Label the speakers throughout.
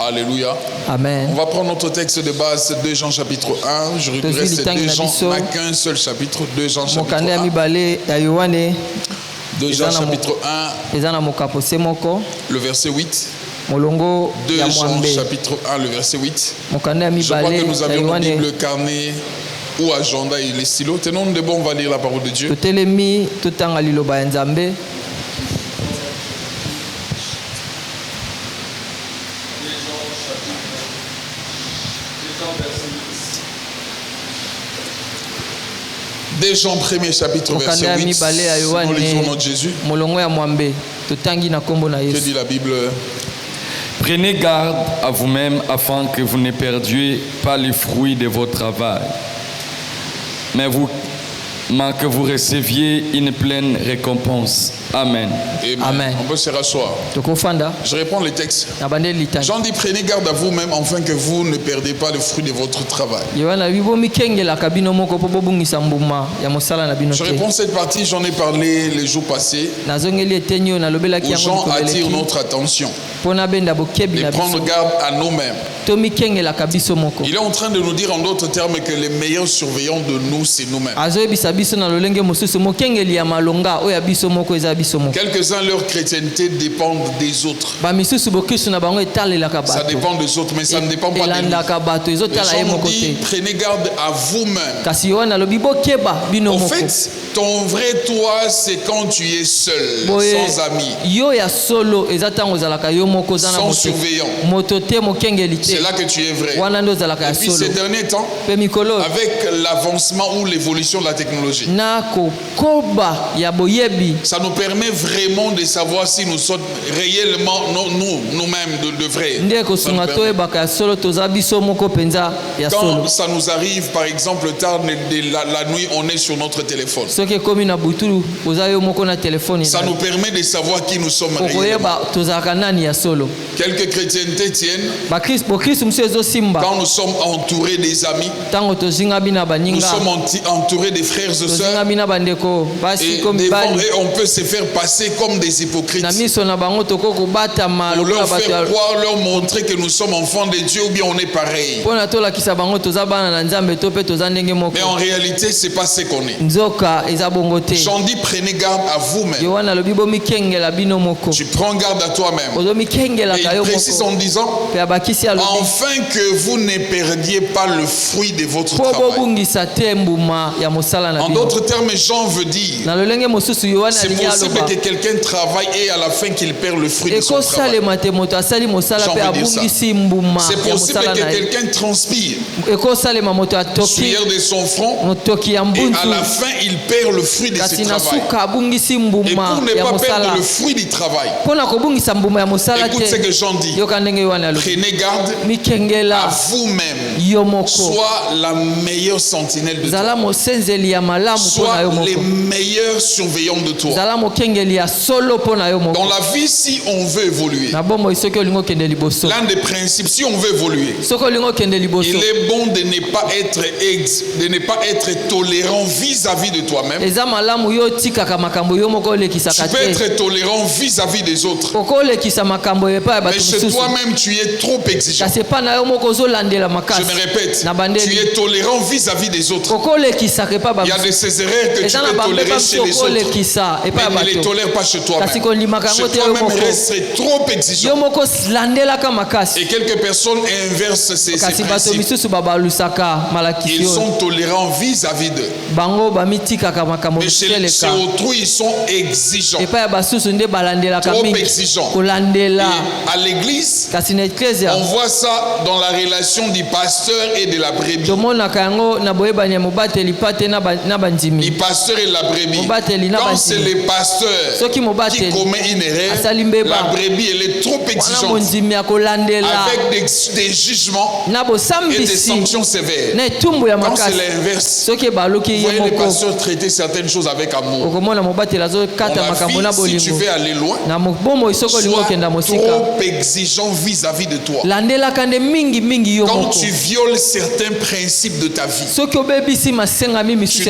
Speaker 1: Alléluia.
Speaker 2: Amen.
Speaker 1: On va prendre notre texte de base, 2 Jean chapitre 1. Je regrette, c'est 2 Jean, n'a qu'un seul chapitre, 2 Jean chapitre 1. 2 Jean chapitre 1, le verset 8. 2 Jean chapitre 1, le verset 8. Je crois que nous avions le Bible, le carnet ou agenda et les stylos. Tenons de bon, on va lire la parole de Dieu. Des Jean premier chapitre verset 8. Nous lisons notre Jésus. Que dit la Bible?
Speaker 3: Prenez garde à vous-même afin que vous ne perdiez pas les fruits de votre travail, mais que vous receviez une pleine récompense. Amen.
Speaker 1: Amen. On peut se rasseoir. Je réponds les textes. Jean dit, prenez garde à vous-même afin que vous ne perdez pas le fruit de votre travail. Je réponds cette partie, j'en ai parlé les jours passés, où Jean attire notre attention de prendre garde à nous-mêmes. Il est en train de nous dire en d'autres termes que les meilleurs surveillants de nous, c'est nous-mêmes. Quelques-uns, leur chrétienté dépend des autres. Ça dépend des autres, mais ça ne dépend pas de nous. Jean dit, prenez garde à vous-même. En fait, ton vrai toi, c'est quand tu es seul, sans amis, sans surveillant. C'est là que tu es vrai. Et puis ces derniers temps, avec l'avancement ou l'évolution de la technologie, ça nous permet vraiment de savoir si nous sommes réellement nous-mêmes de vrai. Quand ça nous arrive, par exemple, tard la nuit, on est sur notre téléphone. Ça nous permet de savoir qui nous sommes réellement. Quelques chrétientés tiennent quand nous sommes entourés des amis, nous sommes entourés des frères et sœurs, et on peut se faire passer comme des hypocrites pour leur faire croire, leur montrer que nous sommes enfants de Dieu ou bien on est pareil. Mais en réalité, c'est pas ce qu'on est. J'en dis, prenez garde à vous-même. Tu prends garde à toi-même. Et il précise en disant, afin que vous ne perdiez pas le fruit de votre travail. En d'autres termes, Jean veut dire, c'est possible que quelqu'un travaille et à la fin qu'il perd le fruit de son travail. Jean veut dire ça. C'est possible que quelqu'un transpire sueur de son front et à la fin il perd le fruit de ses travail. Et pour ne pas perdre le fruit du travail, écoute ce que Jean dit, prenez garde à vous-même. Sois la meilleure sentinelle de toi. Sois les meilleurs surveillants de toi. Dans la vie, si on veut évoluer, l'un des principes, si on veut évoluer, il est bon de ne pas être tolérant vis-à-vis de toi-même. Tu peux être tolérant vis-à-vis des autres, mais chez toi-même tu es trop exigeant. Je me répète, tu es tolérant vis-à-vis des autres. Il y a de ces erreurs que tu peux tolérer chez les autres, mais ne les tolère pas chez toi-même. Chez toi-même reste trop exigeant. Et quelques personnes inversent ces principes. Ils sont tolérants vis-à-vis d'eux, mais chez autrui ils sont exigeants, trop exigeants. Et à l'église, on voit ça dans la relation du pasteur et de la brebis. Du pasteur et la brebis. Quand c'est le pasteur qui commet une erreur, la brebis elle est trop exigeante, avec des jugements et des sanctions sévères. Quand c'est l'inverse, vous voyez les pasteurs traiter certaines choses avec amour. Dans la vie, si tu veux aller loin, sois trop exigeant vis-à-vis de toi. Quand tu violes certains principes de ta vie, tu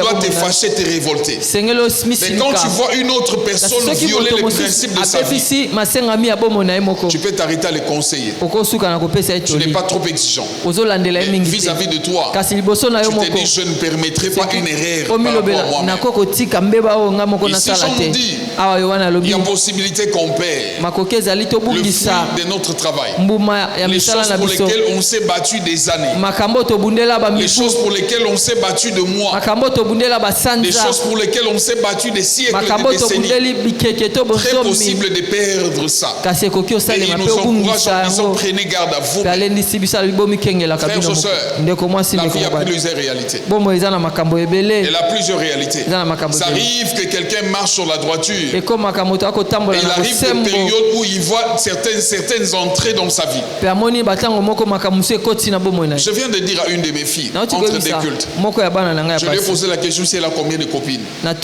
Speaker 1: dois te fâcher, te révolter. Mais quand tu vois une autre personne violer les principes de sa vie, tu peux t'arrêter à le conseiller. Tu n'es pas trop exigeant. Vis-à-vis de toi, tu te dis je ne permettrai pas une erreur par rapport à moi-même. Ici Jean dit, il y a possibilité qu'on perd le fruit de notre travail, les choses pour lesquelles on s'est battu des années, les choses pour lesquelles on s'est battu de mois, les choses pour lesquelles on s'est battu des siècles, des décennies. Très possible de perdre ça. Et il nous encourage en disant prenez garde à vous. Frères et sœurs, la vie a plusieurs réalités. Elle a plusieurs réalités. Ça arrive que quelqu'un marche sur la droiture. Et il arrive une période où il voit certaines entrées dans sa vie. Je viens de dire à une de mes filles, entre des cultes, je lui ai posé la question si elle a combien de copines. Elle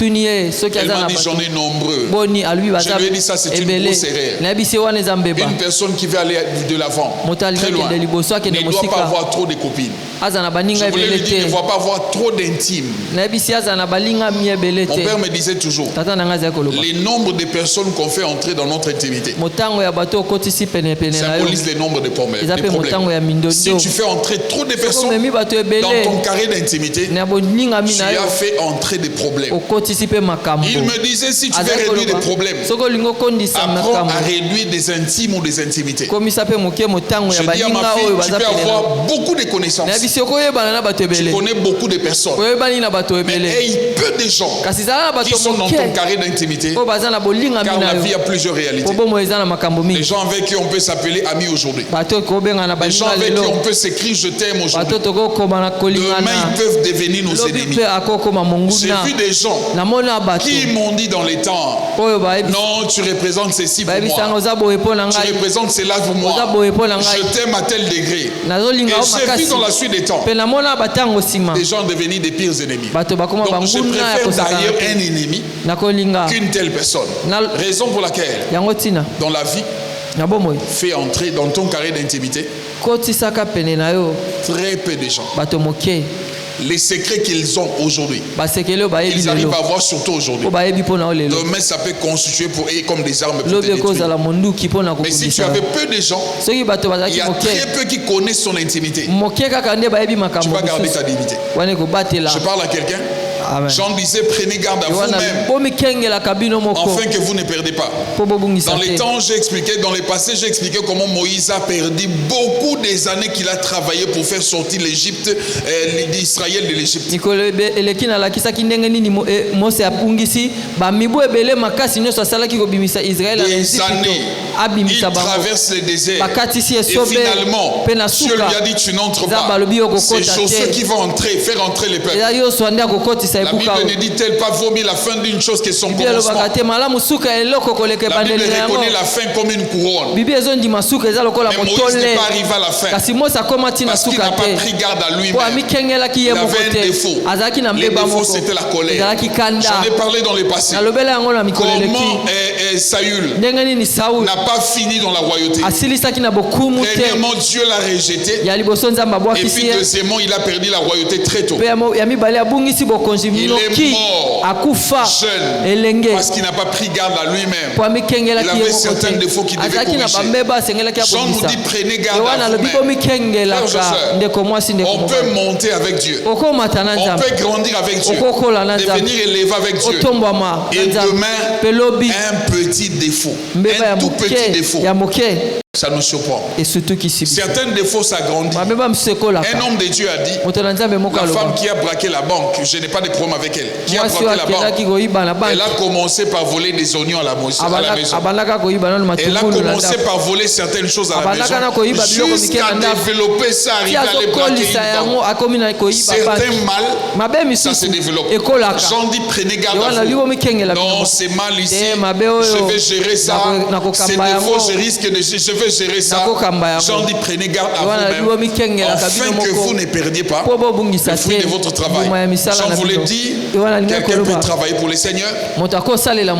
Speaker 1: m'a dit j'en ai nombreux. Je lui ai dit ça c'est une grosse erreur. Une personne qui veut aller de l'avant, très loin, ne doit pas avoir trop de copines. Je voulais lui dire ne doit pas avoir trop d'intimes. Mon père me disait toujours les nombres de personnes qu'on fait entrer dans notre intimité symbolise les nombres de problèmes. Si tu fais entrer trop de personnes dans ton carré d'intimité, tu as fait entrer des problèmes. Il me disait si tu veux réduire des problèmes, apprends à réduire des intimes ou des intimités. Je dis à ma fille, tu peux avoir beaucoup de connaissances, tu connais beaucoup de personnes, mais il y a peu de gens qui sont dans ton carré d'intimité, car la vie a plusieurs réalités. Les gens avec qui on peut s'appeler amis aujourd'hui, les gens avec qui on peut s'écrire je t'aime aujourd'hui, demain ils peuvent devenir nos ennemis. J'ai vu des gens qui m'ont dit dans les temps non tu représentes ceci pour moi, tu représentes cela pour moi, je t'aime à tel degré. Et j'ai vu dans la suite des temps des gens devenir des pires ennemis. Donc je préfère d'ailleurs un ennemi qu'une telle personne. Raison pour laquelle dans la vie fais entrer dans ton carré d'intimité très peu de gens. Les secrets qu'ils ont aujourd'hui, ils arrivent à voir surtout aujourd'hui. Demain, ça peut constituer pour eux comme des armes pour te détruire. Mais si tu avais peu de gens, il y a très peu qui connaissent son intimité. Tu vas garder ta dignité. Je parle à quelqu'un. Jean disait prenez garde à vous-même afin que vous ne perdez pas. Dans les temps j'ai expliqué, dans les passés j'ai expliqué comment Moïse a perdu beaucoup des années qu'il a travaillé pour faire sortir l'Égypte, d'Israël de l'Égypte. Des années il traverse le désert et finalement Dieu lui a dit tu n'entres pas. C'est Josué qui va entrer, faire entrer les peuples. La Bible ne dit-elle pas vomir la fin d'une chose que son commencement? La Bible reconnaît la fin comme une couronne. Mais Moïse n'est pas arrivé à la fin parce qu'il n'a pas pris garde à lui-même. Il avait un défaut. Le défaut c'était la colère. J'en ai parlé dans le passé. Comment Saül n'a pas fini dans la royauté. Premièrement Dieu l'a rejeté et puis deuxièmement il a perdu la royauté très tôt. Il est mort jeune parce qu'il n'a pas pris garde à lui-même. Il avait certains défauts qu'il devait corriger. Jean nous dit prenez garde à vous-même. On peut monter avec Dieu, on peut grandir avec Dieu, devenir élevé avec Dieu, et demain un petit défaut, un tout petit défaut, ça nous surprend. Certains défauts s'agrandissent. Un homme de Dieu a dit la femme qui a braqué la banque, je n'ai pas de problème avec elle, qui a braqué la banque, elle a commencé par voler des oignons à la maison. Elle a commencé par voler certaines choses à la maison jusqu'à développer ça, arriver à les braquer une banque. Certains mal, ça se développe. Jean dit prenez garde à vous. Non, c'est mal ici, je vais gérer ça. Ces défauts, je risque de... vais gérer ça. Jean dit prenez garde à vous-même afin que vous ne perdiez pas le fruit de votre travail. Jean voulait dire, quelqu'un peut travailler pour le Seigneur,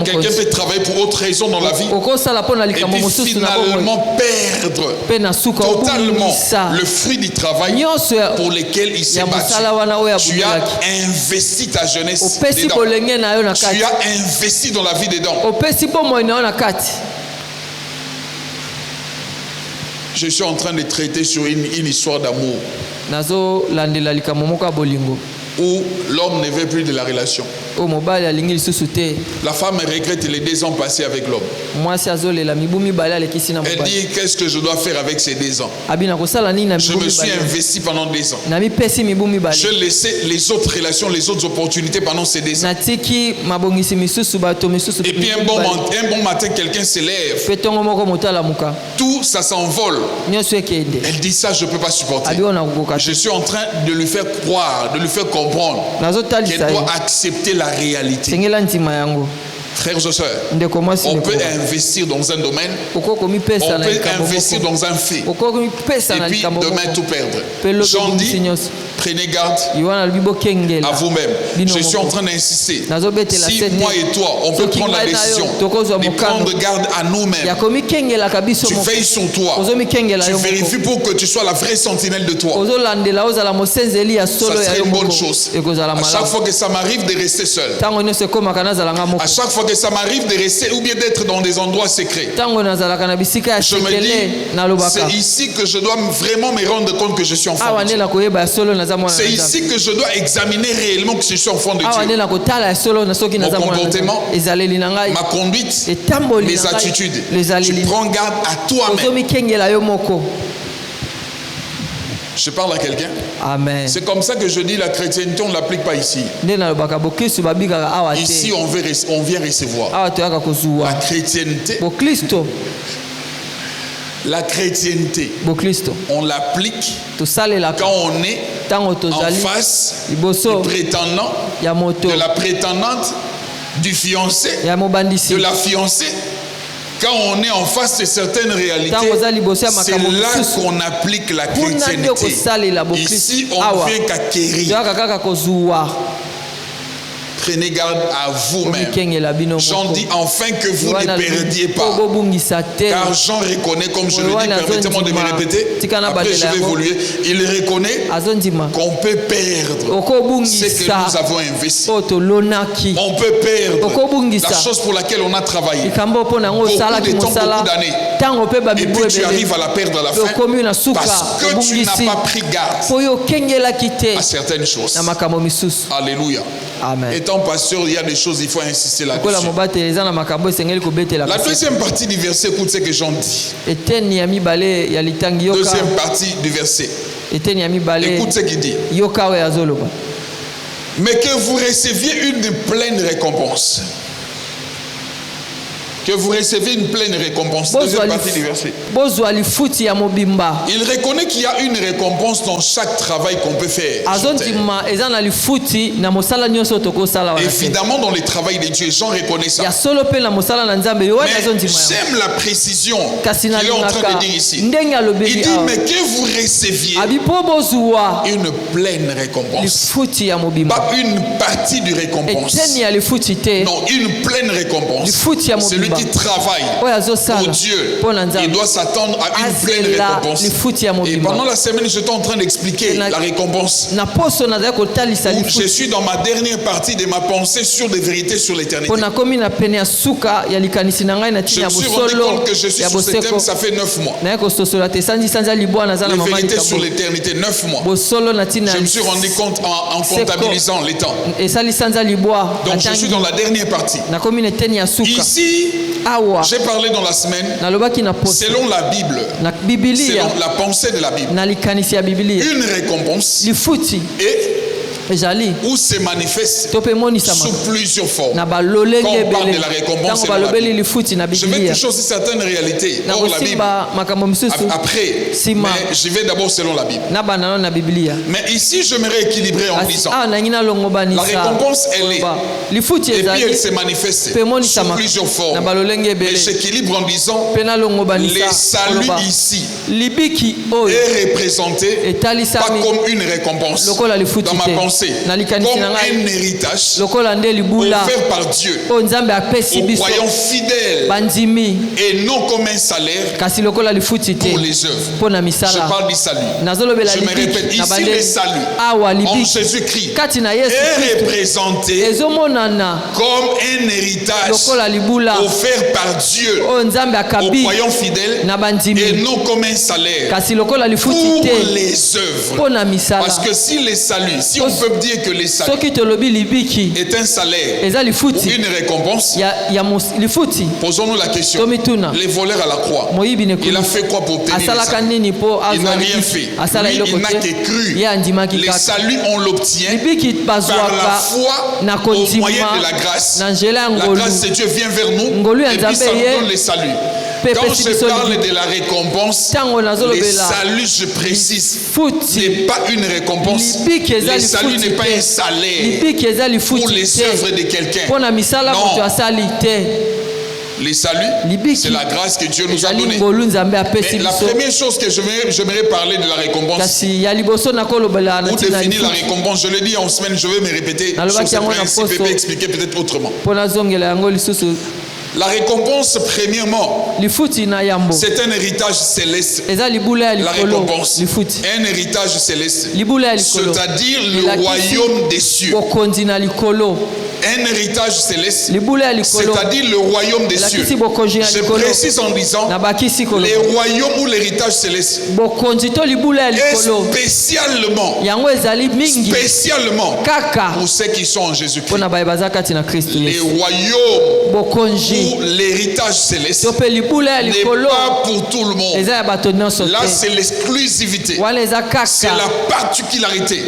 Speaker 1: quelqu'un peut travailler pour autre raison dans la vie, et puis finalement perdre totalement le fruit du travail pour lequel il s'est battu. Tu as investi ta jeunesse dedans. Tu as investi dans la vie dedans. Je suis en train de traiter sur une histoire d'amour où l'homme ne veut plus de la relation. La femme regrette les 2 ans passés avec l'homme. Elle dit, qu'est-ce que je dois faire avec ces 2 ans? Je me suis investi pendant 2 ans. Je laissais les autres relations, les autres opportunités pendant ces 2 ans. Et puis un bon matin, quelqu'un se lève. Tout ça s'envole. Elle dit ça, je ne peux pas supporter. Je suis en train de lui faire croire, de lui faire comprendre qu'elle doit accepter la réalité. Frères et sœurs, on peut investir dans un domaine, on peut investir dans un fait, et puis demain tout perdre. Jean dit, prenez garde à vous-même. Je suis en train d'insister. Si moi et toi, on peut prendre la décision de prendre garde à nous-mêmes, tu veilles sur toi, tu vérifies pour que tu sois la vraie sentinelle de toi. Ça serait une bonne chose. À chaque fois que ça m'arrive de rester seul, à chaque fois que ça m'arrive de rester ou bien d'être dans des endroits secrets, je me dis, c'est ici que je dois vraiment me rendre compte que je suis enfant de Dieu. C'est ici que je dois examiner réellement que je suis enfant de Dieu. Mon comportement, ma conduite, mes attitudes. Tu prends garde à toi-même. Je parle à quelqu'un. Amen. C'est comme ça que je dis la chrétienté, on ne l'applique pas ici. Ici, on vient recevoir. La chrétienté. La chrétienté, on l'applique quand on est en face du prétendant, de la prétendante, du fiancé, de la fiancée. Quand on est en face de certaines réalités, c'est là qu'on applique la chrétienté. Ici, on vient qu'acquérir. Prenez garde à vous-même. Jean dit enfin que vous ne perdiez pas. Car Jean reconnaît, comme je le dis, permettez-moi de me répéter, après je vais évoluer, il reconnaît qu'on peut perdre ce que nous avons investi. On peut perdre la chose pour laquelle on a travaillé beaucoup de temps, beaucoup d'années. Et puis tu arrives à la perdre à la fin parce que tu n'as pas pris garde à certaines choses. Alléluia. Amen. Étant pasteur, il y a des choses, il faut insister là-dessus. La deuxième partie du verset, écoute ce que Jean dit. Deuxième partie du verset. Écoute ce qu'il dit. Mais que vous receviez une pleine récompense. Que vous recevez une pleine récompense. Deuxième partie du verset. Il reconnaît qu'il y a une récompense dans chaque travail qu'on peut faire. Évidemment, dans les travails de Dieu, Jean reconnaît ça. Mais j'aime la précision qu'il est en train de dire ici. Il dit, mais que vous receviez une pleine récompense. Pas une partie du récompense. Non, une pleine récompense. Celui qui travaille pour Dieu, il doit s'attendre à une pleine récompense. Et pendant la semaine, j'étais en train d'expliquer la récompense. Je suis dans ma dernière partie de ma pensée sur des vérités sur l'éternité. Je me suis rendu compte que je suis sur ce thème, ça fait 9 mois. Les vérités sur l'éternité, 9 mois. Je me suis rendu compte en comptabilisant les temps. Donc je suis dans la dernière partie. Ici, j'ai parlé dans la semaine selon la Bible, selon la pensée de la Bible, une récompense est où se manifeste sous plusieurs formes. Quand on parle de la récompense, je vais toucher aussi certaines réalités hors la Bible. Après, mais je vais d'abord selon la Bible. Mais ici, j'aimerais équilibrer en disant la récompense, elle est. Et puis, elle se manifeste sous plusieurs formes. Mais j'équilibre en disant les saluts ici est représenté pas comme une récompense dans ma pensée, comme un héritage offert par Dieu aux croyants fidèles et non comme un salaire pour les œuvres. Je parle du salut. Je me répète, ici le salut en Jésus-Christ est représenté comme un héritage offert par Dieu aux croyants fidèles et non comme un salaire pour les œuvres. Parce que si les saluts, si on peut dire que les saluts est un salaire ou une récompense, posons-nous la question. Les voleurs à la croix, il a fait quoi pour obtenir les saluts? Il n'a rien fait. Lui, il n'a que cru. Les saluts, on l'obtient par la foi au moyen de la grâce. La grâce de Dieu vient vers nous et puis ça nous donne les saluts. Quand je parle de la récompense, les saluts, je précise, n'est pas une récompense. Les saluts n'est pas un salaire pour les œuvres de quelqu'un. Non. Les saluts, c'est la grâce que Dieu nous a donnée. Mais la première chose que j'aimerais parler de la récompense, ou définir la récompense, je l'ai dit en semaine, je vais me répéter sur ce principe et expliquer peut-être autrement. La récompense, premièrement, c'est un héritage céleste. La récompense, un héritage céleste, c'est-à-dire le royaume des cieux. Un héritage céleste, c'est-à-dire le royaume des cieux. Je précise en disant les royaumes ou l'héritage céleste est spécialement pour ceux qui sont en Jésus-Christ. Les royaumes ou l'héritage céleste n'est pas pour tout le monde. Là, c'est l'exclusivité, c'est la particularité,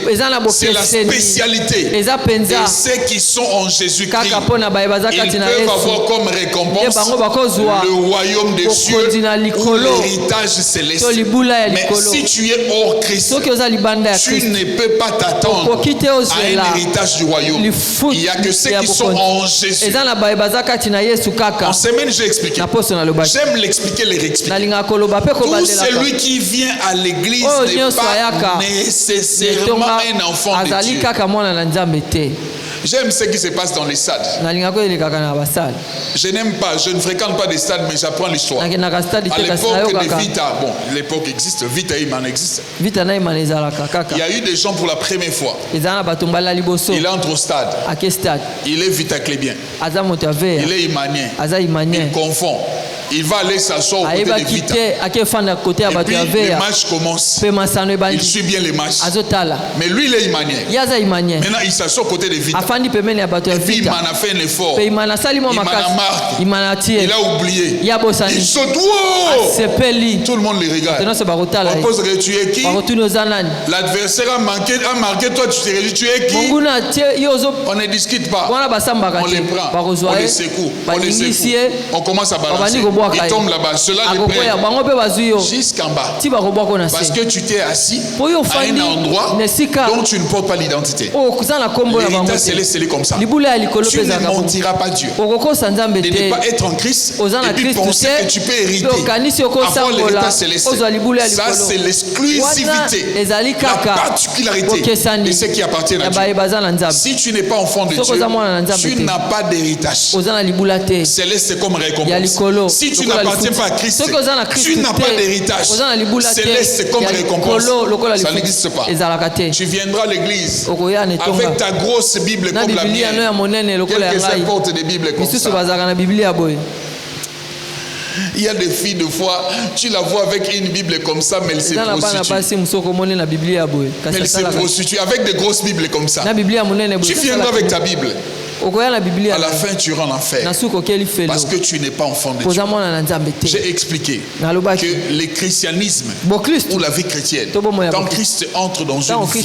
Speaker 1: c'est la spécialité. Et ceux qui sont en Jésus-Christ, ils peuvent avoir comme récompense le royaume des cieux ou l'héritage céleste. Mais si tu es hors Christ, tu ne peux pas t'attendre à un héritage du royaume. Il n'y a que ceux qui sont en Jésus. En semaine, j'ai expliqué. J'aime l'expliquer, les réexpliquer. Tout celui qui vient à l'église n'est pas nécessairement un enfant de Dieu. J'aime ce qui se passe dans les stades. Je n'aime pas, je ne fréquente pas des stades, mais j'apprends l'histoire. À l'époque de Vita, bon, l'époque existe, Vita Iman existe. Il y a eu des gens pour la première fois. Il entre au stade. Il est Vita Clébien. Il est Imanien. Il confond. Il va aller s'asseoir au côté de Vita. Et puis les matchs commencent. Il suit bien les matchs. Mais lui, il est Imanien. Maintenant, il s'assoit au côté de Vita. Et puis il m'en a fait un effort. Il m'en a marqué. Il a oublié. Il saute. Tout le monde les regarde. On pose que tu es qui? L'adversaire a marqué, toi tu es qui? On ne discute pas. On les prend. On les secoue. On commence à balancer. Il tombe là-bas. Cela les prend jusqu'en bas. Parce que tu t'es assis à un endroit dont tu ne portes pas l'identité. L'héritage céleste, c'est comme ça. Tu ne mentiras pas Dieu. De ne pas être en Christ et puis penser que tu peux hériter. Avoir l'héritage céleste. Ça, c'est l'exclusivité, la particularité de ce qui appartient à Dieu. Si tu n'es pas enfant de Dieu, tu n'as pas d'héritage céleste, c'est comme récompense. Si tu n'appartiens pas à Christ, tu n'as pas d'héritage céleste, c'est comme récompense. Ça n'existe pas. Tu viendras à l'église avec ta grosse Bible comme la mienne. Quelques-uns portent des Bibles comme ça. Il y a des filles, de fois, tu la vois avec une Bible comme ça, mais elle se prostitue. Elle se prostitue avec des grosses Bibles comme ça. Tu viendras avec ta Bible. à la fin tu iras en enfer parce que tu n'es pas enfant de Dieu. J'ai expliqué que le christianisme ou la vie chrétienne, quand Christ entre dans une vie,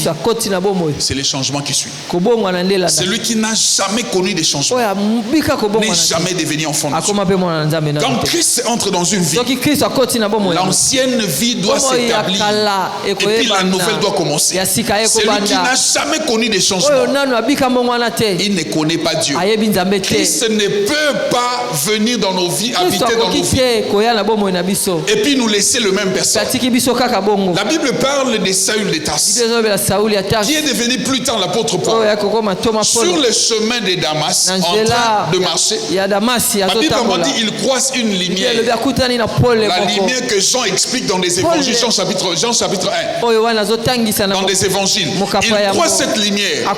Speaker 1: c'est les changements qui suivent. Celui qui n'a jamais connu des changements n'est jamais devenu enfant de Dieu. Quand Christ entre dans une vie, l'ancienne vie doit s'établir et puis la nouvelle doit commencer. Celui qui n'a jamais connu des changements, il ne connaît pas Dieu. Christ ne peut pas venir dans nos vies, habiter dans nos vies et puis nous laisser le même personne. La Bible parle de Saül de Tarse qui est devenu plus tard l'apôtre Paul. Sur le chemin de Damas, en train de marcher, la Bible dit il croise une lumière. La lumière que Jean explique dans les évangiles, Jean chapitre 1, dans les évangiles. Il croise cette lumière,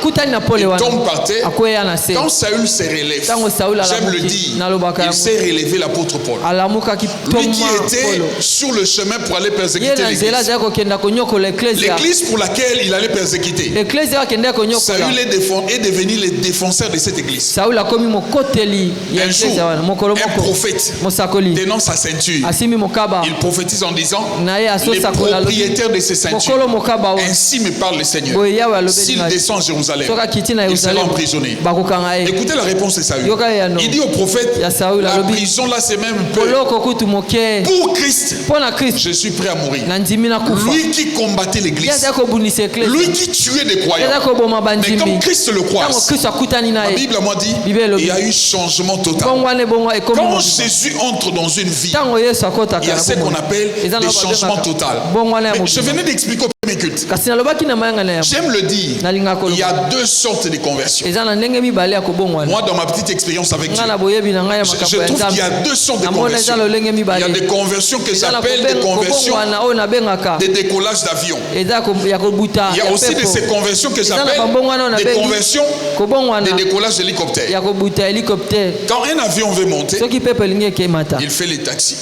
Speaker 1: il tombe par terre. Quand Saül se relève, j'aime le dire, il s'est relevé l'apôtre Paul. Lui qui était sur le chemin pour aller persécuter l'église pour laquelle il allait persécuter. Saül est devenu le défenseur de cette église. Un jour, un prophète tenant sa ceinture, il prophétise en disant les propriétaires de ces ceintures, ainsi me parle le Seigneur, s'il descend à Jérusalem, il sera emprisonné. Écoutez la réponse de Saül. Il dit au prophète, la prison là c'est même peu. Pour Christ, je suis prêt à mourir. Lui qui combattait l'église, lui qui tuait des croyants, mais comme Christ le croise, la Bible m'a dit il y a eu changement total. Quand Jésus entre dans une vie, il y a ce qu'on appelle des changements total. Mais je venais d'expliquer au premier culte. J'aime le dire, il y a deux sortes de conversions. Moi dans ma petite expérience avec Dieu, je trouve qu'il y a deux sortes de conversions. Il y a des conversions que j'appelle des conversions de décollage d'avion. Il y a aussi de ces conversions que j'appelle des conversions de décollage d'hélicoptère. Quand un avion veut monter, il fait les taxis.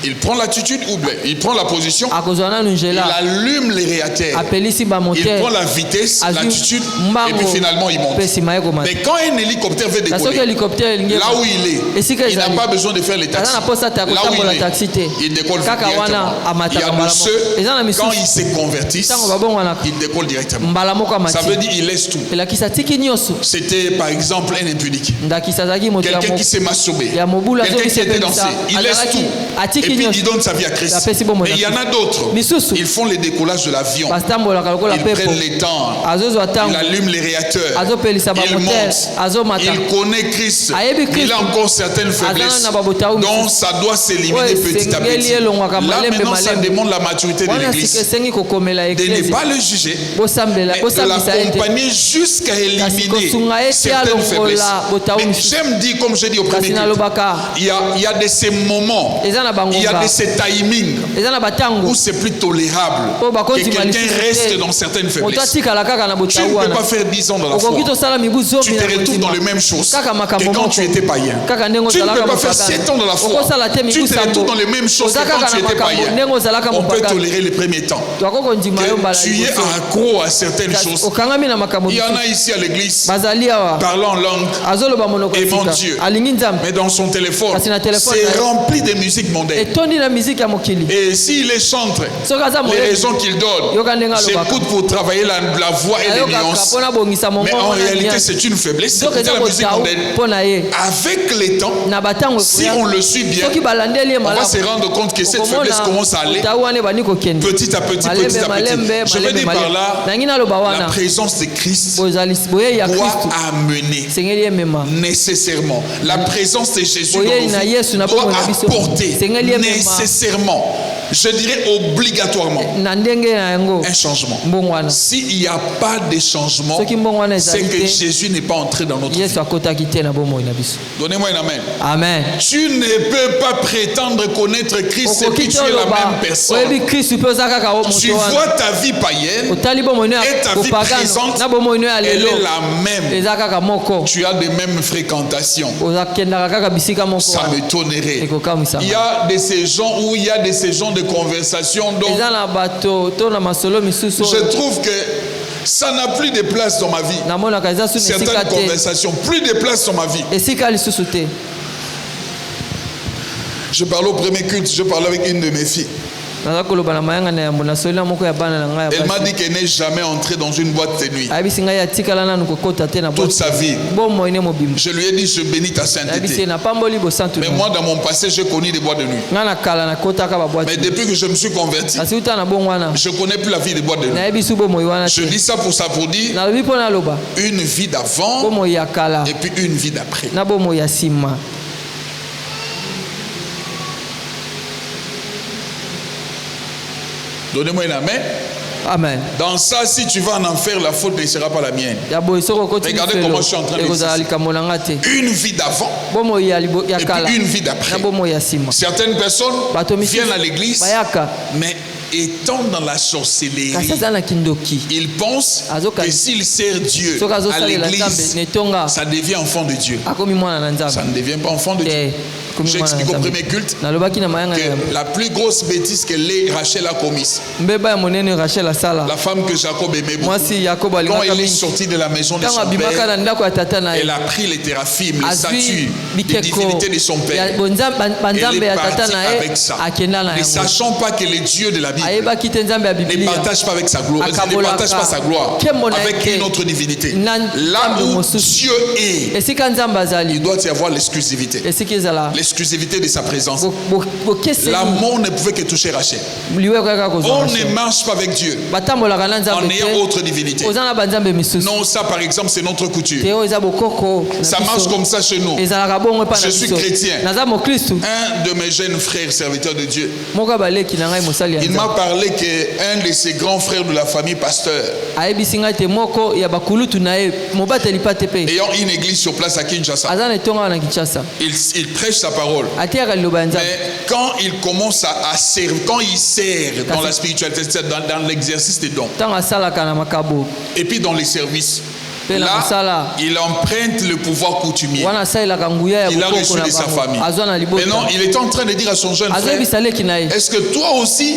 Speaker 1: Il prend l'attitude ou bien il prend la position, il allume les réacteurs, il prend la vitesse, l'attitude et puis finalement il monte. Mais quand un hélicoptère veut décoller, là où il n'a pas besoin de faire les taxis. Là où il décolle directement. Il y a ceux, quand ils se convertissent, ils décollent directement. Ça veut dire qu'ils laissent tout. C'était par exemple un impudique, quelqu'un qui s'est masturbé, quelqu'un qui était dansé, il laisse tout et puis il donne sa vie à Christ. Mais il y en a d'autres, ils font le décollage de l'avion, ils prennent les temps, ils allument les réacteurs, ils montent, il connaît Christ, il a encore certaines faiblesses, donc ça doit s'éliminer petit à petit. Là maintenant ça demande la maturité de l'église, de ne pas le juger, mais de l'accompagner jusqu'à éliminer certaines faiblesses. Mais j'aime dire, comme j'ai dit au premier culte, il y a de ces moments, il y a de ces timings où c'est plus tolérable que quelqu'un reste dans certaines faiblesses. Tu ne peux pas faire 10 ans dans la foi, tu te retrouves dans les mêmes choses que quand tu étais païen. Tu ne peux pas faire 7 ans dans la foi, tu te retrouves dans les mêmes choses que quand tu étais païen. On peut tolérer les premiers temps que tu es accro à certaines choses. Il y en a ici à l'église parlant en langue, aimant Dieu, mais dans son téléphone c'est rempli de musique mondaine. Et s'il les chante, les raisons qu'il donne, j'écoute pour travailler la voix et les nuances, mais en réalité c'est une faiblesse. C'est la musique mondaine. Avec les temps, si on le suit bien, on va se rendre compte que cette faiblesse commence à aller petit à petit. Je veux dire par là, la présence de Christ doit amener nécessairement. La présence de Jésus doit apporter nécessairement, je dirais obligatoirement, un changement. S'il n'y a pas de changement, c'est que Jésus n'est pas entré dans notre vie. Donnez-moi un amen.
Speaker 2: Amen.
Speaker 1: Tu ne peux pas prétendre connaître Christ et puis tu es la même personne. Tu vois ta vie païenne et ta vie présente, elle est la même. Tu as les mêmes fréquentations. Ça m'étonnerait. Il y a de ces gens où il y a de ces gens de conversation dont je trouve que Ça n'a plus de place dans ma vie. Certaines conversations, plus de place dans ma vie. Je parlais au premier culte, je parlais avec une de mes filles. Elle m'a dit qu'elle n'est jamais entrée dans une boîte de nuit toute sa vie. Je lui ai dit, je bénis ta sainteté. Mais moi, dans mon passé, j'ai connu des boîtes de nuit. Mais depuis que je me suis converti, je ne connais plus la vie des boîtes de nuit. Je dis ça pour dire une vie d'avant et puis une vie d'après. Donnez-moi une amen.
Speaker 2: Amen.
Speaker 1: Dans ça, si tu vas en enfer, la faute ne sera pas la mienne. Regardez comment je suis en train de dire. Une vie d'avant et puis une vie d'après. Certaines personnes viennent à l'église, mais étant dans la sorcellerie, ils pensent que s'ils servent Dieu à l'église, ça devient enfant de Dieu. Ça ne devient pas enfant de Dieu. J'ai expliqué au premier culte que la plus grosse bêtise que Rachel a commise, la femme que Jacob aimait beaucoup, quand elle est sortie de la maison de son père, elle a pris les téraphimes, les statues, les divinités de son père. Elle est partie avec ça, ne sachant pas que le Dieu de la Bible ne partage pas avec sa gloire, ne partage pas sa gloire avec une autre divinité. Là où Dieu est, il doit y avoir l'exclusivité. L'exclusivité de sa présence. L'amour ne pouvait que toucher Rachel. On ne marche pas avec Dieu en ayant autre divinité. Non, ça par exemple, c'est notre coutume. Ça marche comme ça chez nous. Je suis chrétien. Un de mes jeunes frères serviteurs de Dieu, il m'a parlé qu'un de ses grands frères de la famille, pasteur, ayant une église sur place à Kinshasa, il prêche sa parole. Mais quand il commence à servir, quand il sert dans la spiritualité, dans l'exercice des dons, et puis dans les services, là, il emprunte le pouvoir coutumier qu'il a reçu de sa famille. Maintenant, il est en train de dire à son jeune frère, est-ce que toi aussi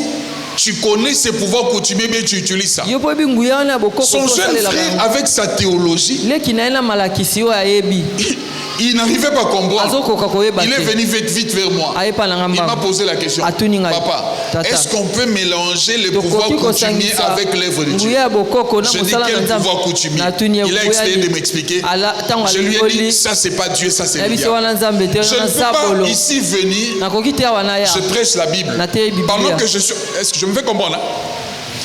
Speaker 1: tu connais ce pouvoir coutumier, mais tu utilises ça? Son jeune frère, avec sa théologie, il n'arrivait pas à comprendre. Il est venu vite vers moi. Il m'a posé la question, papa, est-ce qu'on peut mélanger le pouvoir coutumier avec l'œuvre de Dieu? Je dis, quel pouvoir coutumier? Il a essayé de m'expliquer. Je lui ai dit, ça c'est pas Dieu, ça c'est le diable. Je ne peux pas ici venir, je prêche la Bible. Pendant que je suis, est-ce que je me fais comprendre là?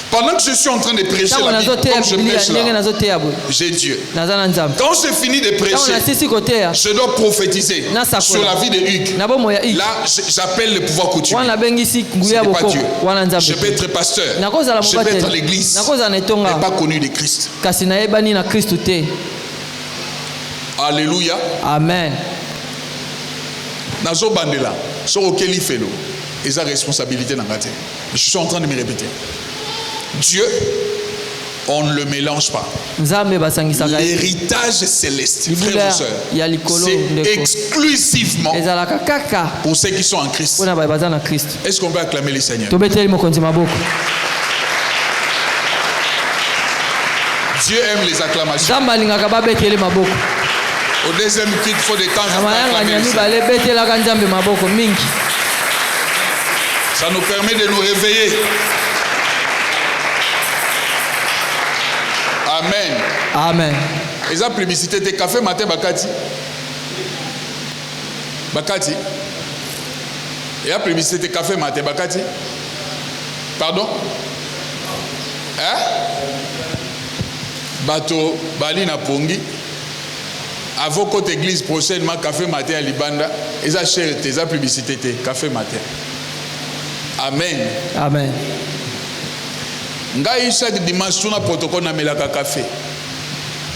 Speaker 1: Pendant que je suis en train de prêcher la Bible, comme je prêche là, j'ai Dieu. Quand j'ai fini de prêcher, je dois prophétiser sur la vie de Hugues. Là, j'appelle le pouvoir coutumier. Ce n'est pas Dieu. Je peux être pasteur, je peux être à l'église, mais pas connu de Christ. Alléluia.
Speaker 2: Amen.
Speaker 1: Nazo bandela, so okeli felo, et sa responsabilité n'a pas été. Je suis en train de me répéter. Dieu, on ne le mélange pas. L'héritage céleste, frères et sœurs, c'est exclusivement pour ceux qui sont en Christ. Est-ce qu'on peut acclamer le Seigneur? Dieu aime les acclamations. Au deuxième culte, il faut des temps. Ça nous permet de nous réveiller. Amen.
Speaker 2: Amen.
Speaker 1: Et la publicité de café matin Bakati. Bakati. Et la publicité de café matin Bakati. Pardon? Hein? Bato Bali na Pongi. À vos côtés église prochainement café matin à Libanda. Et ça cher la publicité de café matin. Amen.
Speaker 2: Amen.
Speaker 1: Ngai chaque dimanche tuna protocole na melaka café.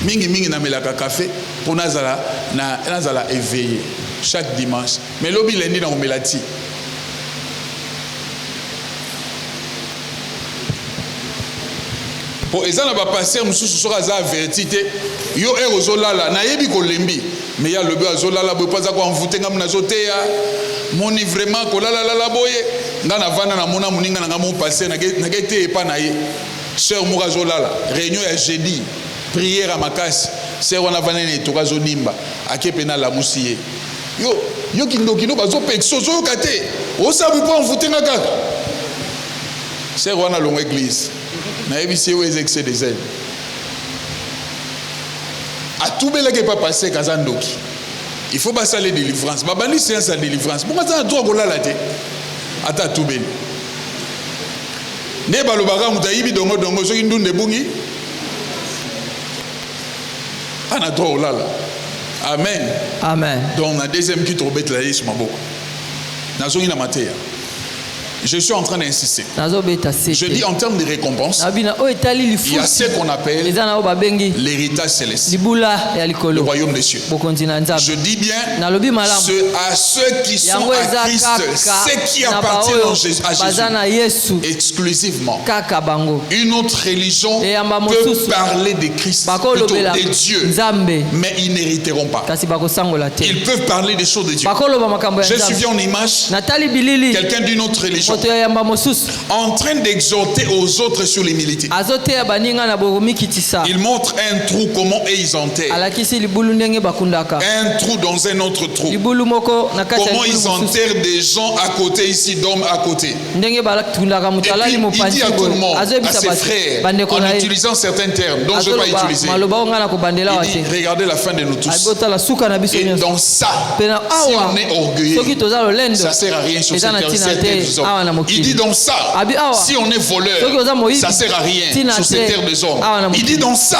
Speaker 1: Mingi na melaka café pour nazala éveillé chaque dimanche. Mais lobi lundi na melati. Pour ezana ba passer mususu soka za avertité yo erozolala na yebi ko lembi mais ya lobi azolala bo paza ko envoûter ngam na zoteya moni vraiment ko lala boye nga na vana na mona muninga na ngamo passer na gete epa na ye Sœur Mourazola, réunion à jeudi, prière à Makas, sœur Wanavane Tourazo Nimba, à Kepena la Moussie. Yo kino bazo pe sozo kate. O sabu pas envoûter na kaka. Sœur Wana longue église. Na ebisi o excès des ailes. A tout bela que pas passer Kazandoki. Il faut pas saler délivrance. Babani séance à délivrance. Pourquoi ça droit ko la laté? Ata tout bela. Ne balobaka mutayibi dongo soki ndunde bungi. Ana droit olala. Amen.
Speaker 2: Amen.
Speaker 1: Donc la deuxième qui troubette la liste maboko. Nazongi na mateya. Je suis en train d'insister. Je dis en termes de récompense, il y a ce qu'on appelle l'héritage céleste, le royaume des cieux. Je dis bien à ceux qui sont à Christ, ceux qui appartiennent à Jésus exclusivement. Une autre religion peut parler de Christ, plutôt de Dieu, mais ils n'hériteront pas. Ils peuvent parler des choses de Dieu. Je suis vu en image quelqu'un d'une autre religion en train d'exhorter aux autres sur l'humilité. Il montre un trou, comment ils enterrent. Un trou dans un autre trou. Comment ils enterrent des gens à côté ici, d'hommes à côté. Et puis il dit à tout le monde, à ses frères, en utilisant certains termes dont je ne vais pas utiliser. Il dit, regardez la fin de nous tous. Et dans ça, si on est orgueilleux, ça ne sert à rien sur cette terre. Il dit dans ça, si on est voleur, ça ne sert à rien sur cette terre des hommes. Il dit dans ça,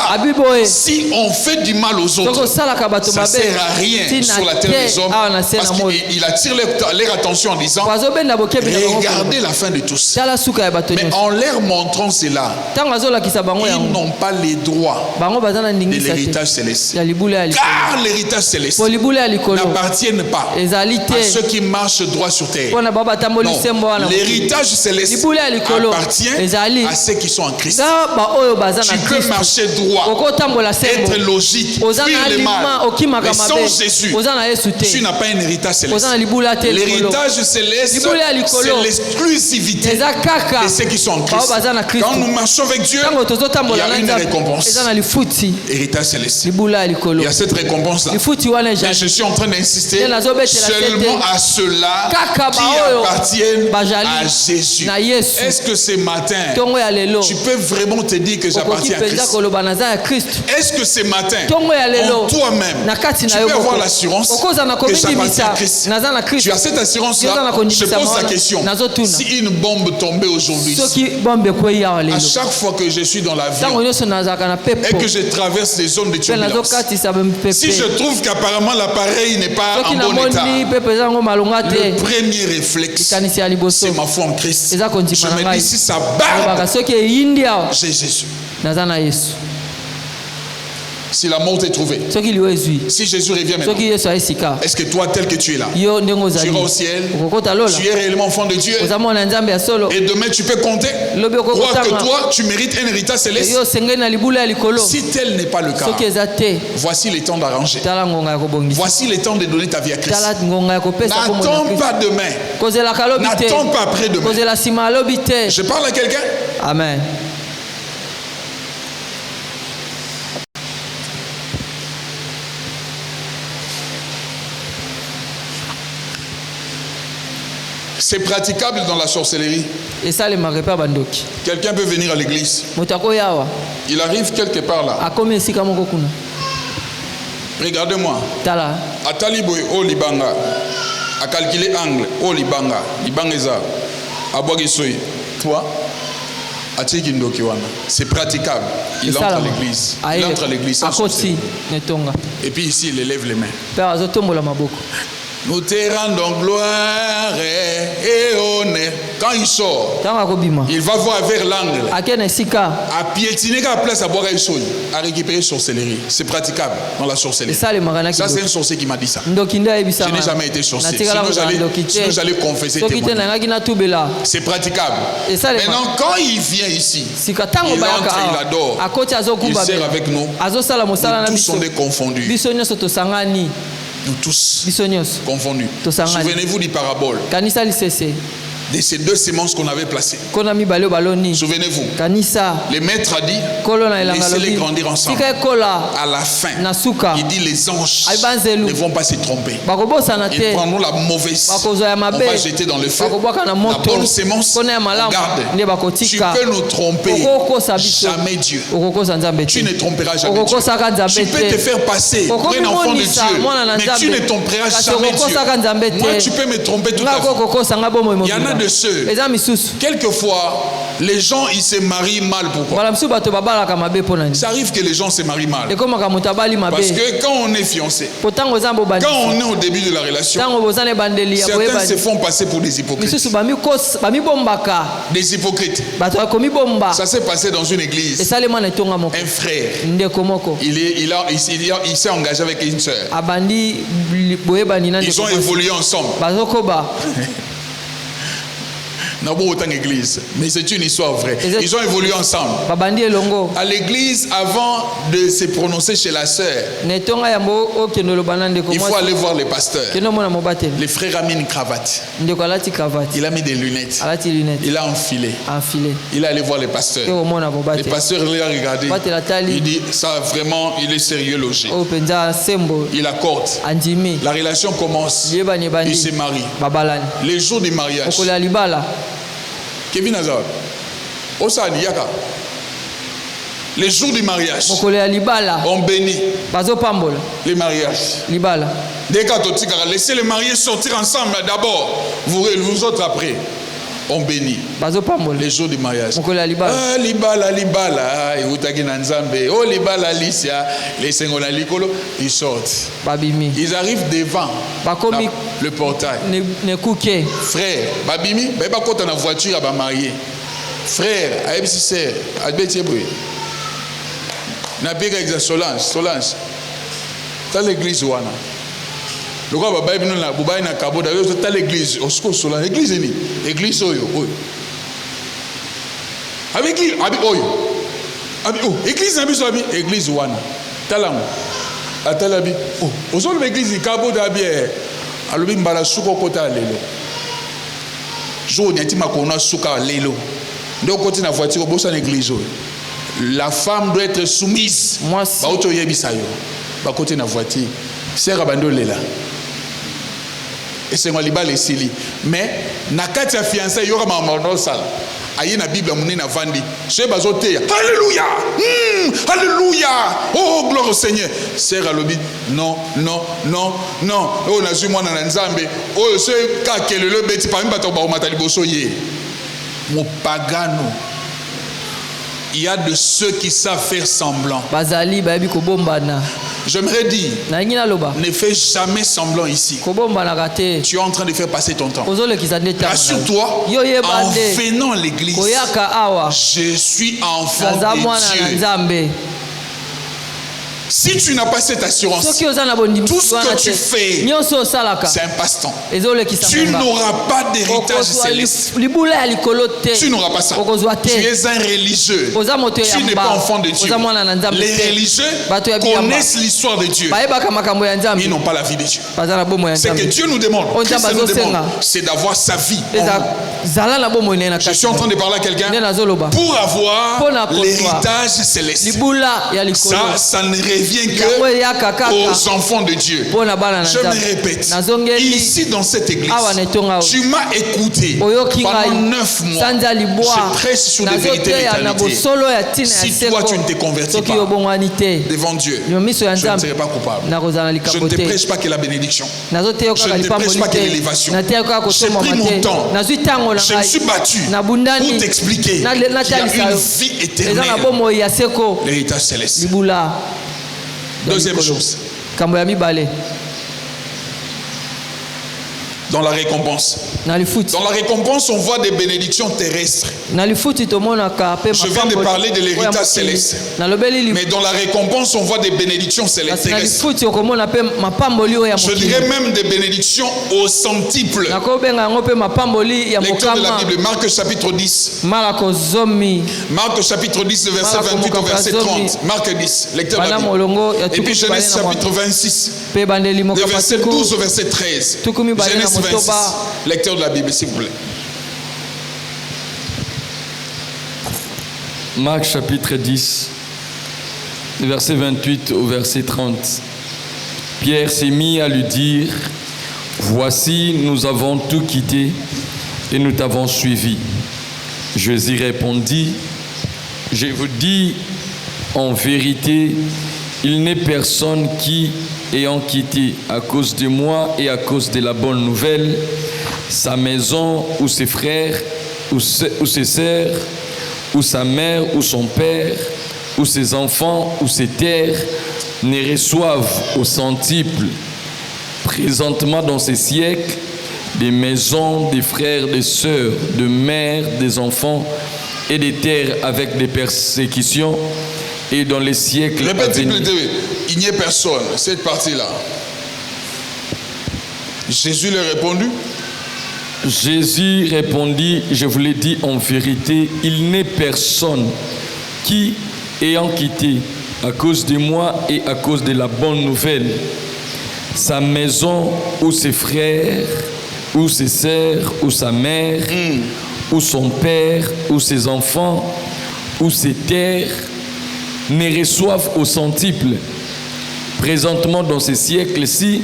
Speaker 1: si on fait du mal aux autres, ça ne sert à rien sur la terre des hommes. Parce qu'il attire leur attention en disant, regardez la fin de tous. Mais en leur montrant cela, ils n'ont pas les droits de l'héritage céleste. Car l'héritage céleste n'appartient pas à ceux qui marchent droit sur terre. Non. L'héritage céleste appartient à ceux qui sont en Christ. Tu peux marcher droit, être logique, fuir le mal, mais sans Jésus, tu n'as pas un héritage céleste. L'héritage céleste, c'est l'exclusivité de ceux qui sont en Christ. Quand nous marchons avec Dieu, il y a une récompense. Héritage céleste. Il y a cette récompense-là. Mais je suis en train d'insister seulement à ceux-là qui appartiennent à Jésus. Est-ce que ce matin, tu peux vraiment te dire que j'appartiens à Christ? Est-ce que ce matin, en toi-même, tu peux avoir l'assurance que j'appartiens à Christ? Tu as cette assurance-là? Je pose la question. Si une bombe tombait aujourd'hui, à chaque fois que je suis dans l'avion et que je traverse des zones de turbulence, si je trouve qu'apparemment l'appareil n'est pas en bon état, le premier réflexe, c'est ma foi en Christ. Je me dis, si ça bat, j'ai Jésus. Si la mort est trouvée, si Jésus revient maintenant, est-ce que toi, tel que tu es là, tu iras au ciel, tu es réellement enfant de Dieu, et demain tu peux compter, croire que toi, tu mérites un héritage céleste? Si tel n'est pas le cas, voici le temps d'arranger. Voici le temps de donner ta vie à Christ. N'attends pas demain. N'attends pas après-demain. Je parle à quelqu'un?
Speaker 2: Amen.
Speaker 1: C'est praticable dans la sorcellerie. Quelqu'un peut venir à l'église. Il arrive quelque part là. Regardez-moi. À Taliboy, au Libanga. À calculer angle, au Libanga. Libangeza. À Boagisoy. Toi, à Tchikindokiwana. C'est praticable. Il entre à l'église. Il entre à l'église. Et puis ici, il élève les mains. Nous te rendons gloire et honneur. Quand il sort, il va voir vers l'angle. À piétiner la place à boire à récupérer sorcellerie. C'est praticable dans la sorcellerie. Ça, c'est un sorcier qui m'a dit ça. Je n'ai jamais été sorcier. Sinon, j'allais confesser témoigner. C'est praticable. Maintenant, quand il vient ici, il entre, il adore. Il sert avec nous. Nous tous sont des confondus. Nous tous confondus. Souvenez-vous du parabole. de ces deux semences qu'on avait placées. Souvenez-vous, le maître a dit, laissez-les grandir ensemble. À la fin, il dit les anges ne vont pas se tromper. Ils prendront la mauvaise, on va jeter dans le feu. La bonne sémence, regarde, tu peux nous tromper, jamais Dieu. Tu ne tromperas jamais Dieu. Tu peux te faire passer pour un enfant de Dieu, mais tu ne tromperas jamais Dieu. Moi, tu peux me tromper tout à fait. Il y en a de ceux, quelquefois, les gens ils se marient mal. Pourquoi? Ça arrive que les gens se marient mal. Parce que quand on est fiancé, quand on est au début de la relation, certains se font passer pour des hypocrites. Des hypocrites. Ça s'est passé dans une église. Un frère, il s'est engagé avec une sœur. Ils ont évolué ensemble. N'a pas autant d'église, mais c'est une histoire vraie. Ils ont évolué ensemble. À l'église, avant de se prononcer chez la sœur, il faut aller voir le pasteur. Le frère a mis une cravate. Il a mis des lunettes. Il a enfilé. Il est allé voir le pasteur. Le pasteur l'a regardé. Il dit, ça vraiment, il est sérieux logé. Il accorde. La relation commence. Il se marie. Les jours du mariage. Kevin Azar, Osani Yaka. Les jours du mariage, on bénit les mariages. Dès que laissez les mariés sortir ensemble d'abord, vous autres après. On bénit les jours du mariage. Ah, libala, oh libala, Alicia, les sengona likolo, ils sortent. Ils arrivent devant le portail. Frère, babimi, bah quand on a voiture à marié. Frère, aïbsi sœur, adbetier bruit. Na pega exa Solange. Dans l'église ouana. Le roi va bailler na bubai na kabo d'ailleurs dans l'église au secours sur l'église ni église oyo avec qui abi église na biso abi église wana talam atalabi ozolo l'église kabo d'abi alobi mbala suko kota lelo jour nyati makona suka lelo donc côté na voiture bossa l'église oyo la femme doit être soumise ba auto yebisa yo ba côté na voiture sera bandolela. Et c'est moi libal et sili. Mais nakati ya fiançailles yora maman sala. Aye na Bible muni na vandi. Je bazote. Alléluia. Alléluia. Oh gloire au Seigneur. Sœur alobi non. Oh na zuma na nzambe. Oh ce ka kelelo beti pa mba to ba matali boso ye. Mo pagano. Il y a de ceux qui savent faire semblant. J'aimerais dire, ne fais jamais semblant ici. Tu es en train de faire passer ton temps. Rassure-toi, en venant à l'église, je suis enfant de Dieu. Si tu n'as pas cette assurance, tout ce que tu fais, c'est un passe-temps. Tu n'auras pas d'héritage céleste. Tu n'auras pas ça. Tu es un religieux. Tu n'es pas enfant de Dieu. Les religieux connaissent l'histoire de Dieu. Ils n'ont pas la vie de Dieu. Ce que Dieu nous demande, c'est d'avoir sa vie. Je suis en train de parler à quelqu'un pour avoir l'héritage céleste. Ça ne revient que aux enfants de Dieu. Je me répète, ici dans cette église, tu m'as écouté pendant 9 mois. Je prêche sur les vérités d'éternité. Si toi tu ne te convertis pas devant Dieu, je ne serai pas coupable. Je ne te prêche pas que la bénédiction. Je ne te prêche pas que l'élévation. J'ai pris mon temps. Je me suis battu pour t'expliquer qu'il y a une vie éternelle, l'héritage céleste. Deuxième chose, dans la récompense. Dans la récompense, on voit des bénédictions terrestres. Je viens de parler de l'héritage céleste. Mais dans la récompense, on voit des bénédictions célestes terrestres. Je dirais même des bénédictions au centuple. Lecteur de la Bible, Marc chapitre 10. Marc chapitre 10, verset 28 au verset 30. Marc 10, lecteur de la Bible. Et puis Genèse chapitre 26, de verset 12 au verset 13. Genèse 26, lecteur de la Bible, s'il vous plaît.
Speaker 3: Marc chapitre 10, verset 28 au verset 30. Pierre s'est mis à lui dire, « Voici, nous avons tout quitté et nous t'avons suivi. » Jésus répondit, « Je vous dis en vérité, il n'est personne qui, ayant quitté à cause de moi et à cause de la bonne nouvelle, sa maison ou ses frères ou ses sœurs, ou sa mère ou son père, ou ses enfants ou ses terres, ne reçoivent au centuple, présentement dans ces siècles, des maisons, des frères, des sœurs, de mères, des enfants et des terres avec des persécutions, et dans les siècles à venir.
Speaker 1: Il n'y a personne, cette partie-là. Jésus leur répondu.
Speaker 3: Jésus répondit, je vous l'ai dit en vérité, il n'est personne qui, ayant quitté à cause de moi et à cause de la bonne nouvelle, sa maison ou ses frères ou ses sœurs ou sa mère ou son père ou ses enfants ou ses terres, ne reçoivent au centuple, présentement dans ces siècles-ci,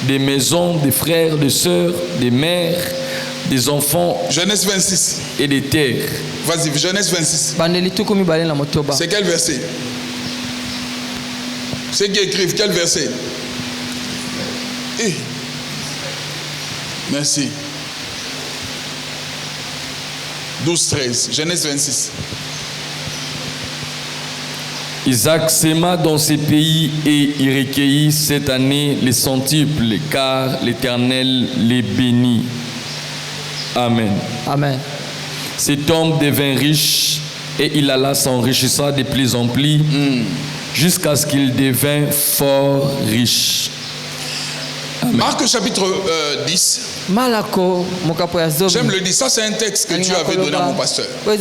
Speaker 3: des maisons, des frères, des sœurs, des mères, des enfants.
Speaker 1: Genèse 26.
Speaker 3: Et des terres.
Speaker 1: Vas-y, Genèse 26. C'est quel verset? C'est qui écrivent quel verset? Merci. 12-13. Genèse 26.
Speaker 3: Isaac s'aima dans ces pays et il recueillit cette année les centuples, car l'Éternel les bénit. Amen.
Speaker 2: Amen.
Speaker 3: Cet homme devint riche et il alla s'enrichissant de plus en plus jusqu'à ce qu'il devint fort riche. Amen.
Speaker 1: Marc chapitre 10. J'aime le dire, ça c'est un texte que Dieu avait donné à mon pasteur. Au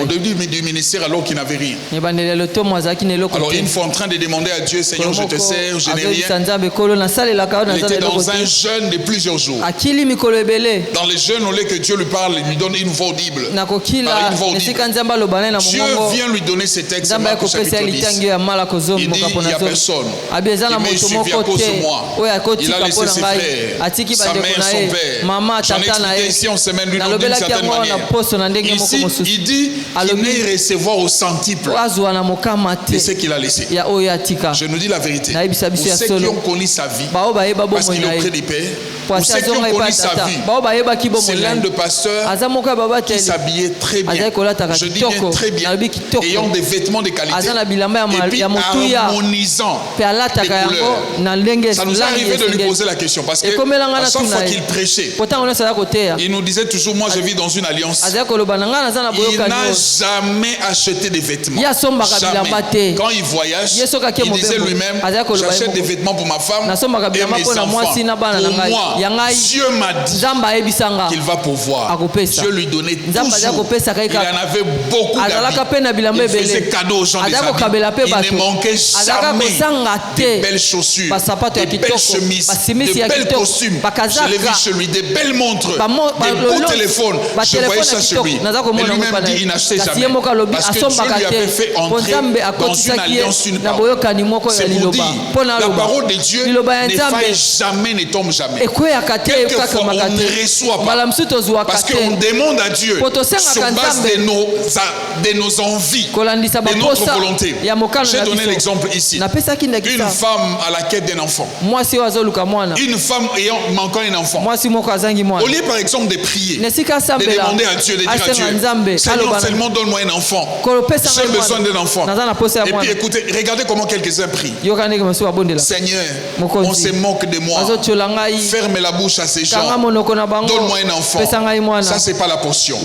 Speaker 1: début du ministère alors qu'il n'avait rien. Alors une fois en train de demander à Dieu, Seigneur, je te sers, je n'ai rien. Il était dans un jeûne de plusieurs jours. Dans les jeûnes, au lieu que Dieu lui parle, il lui donne une voix audible. Dieu vient lui donner ces textes. Marc chapitre 10. Il dit, il n'y a personne. Il m'a suivi à cause de moi. Il a laissé ses frères, sa mère, son père. J'en ai expliqué ici en semaine, lui donne d'une certaine manière. Ici, il dit qu'il n'est recevoir au centuple de ce qu'il a laissé. Je nous dis la vérité. Pour ceux qui ont connu sa vie, parce qu'il est auprès des pères, pour ceux qui ont connu sa vie, c'est l'un de pasteurs qui s'habillait très bien. Je dis bien très bien, ayant des vêtements de qualité, et puis harmonisant les couleurs. Ça nous est arrivé de lui poser la question, parce que à chaque fois qu'il prêchait, il nous disait toujours, moi je vis dans une alliance. Il n'a jamais acheté des vêtements. Jamais. Quand il voyage, il disait lui-même, j'achète des vêtements pour ma femme et mes enfants. Pour moi, Dieu m'a dit qu'il va pouvoir. Dieu lui donnait toujours. Il en avait beaucoup d'habits. Il faisait cadeau aux gens des habits. Il ne manquait jamais de belles chaussures, de belles chemises, de belles costumes. Je l'ai vu chez lui, des belles montres, des beaux téléphones. Je voyais ça chez lui. Mais lui-même dit il n'achetait jamais. Parce que Dieu lui avait fait entrer dans une alliance, une parole. C'est pour dire, la parole de Dieu ne faille jamais, ne tombe jamais. Quelquefois, on ne reçoit pas. Parce qu'on demande à Dieu sur base de nos envies, de notre volonté. J'ai donné l'exemple ici. Une femme à la quête d'un enfant. Une femme manquant un enfant. Au lieu par exemple de prier, de demander à Dieu, de dire à Dieu, Seigneur, seulement donne-moi un enfant. J'ai besoin d'un enfant. Et puis écoutez, regardez comment quelques-uns prient. Seigneur, on se moque de moi. Ferme la bouche à ces gens. Donne-moi un enfant. Ça, c'est pas la portion.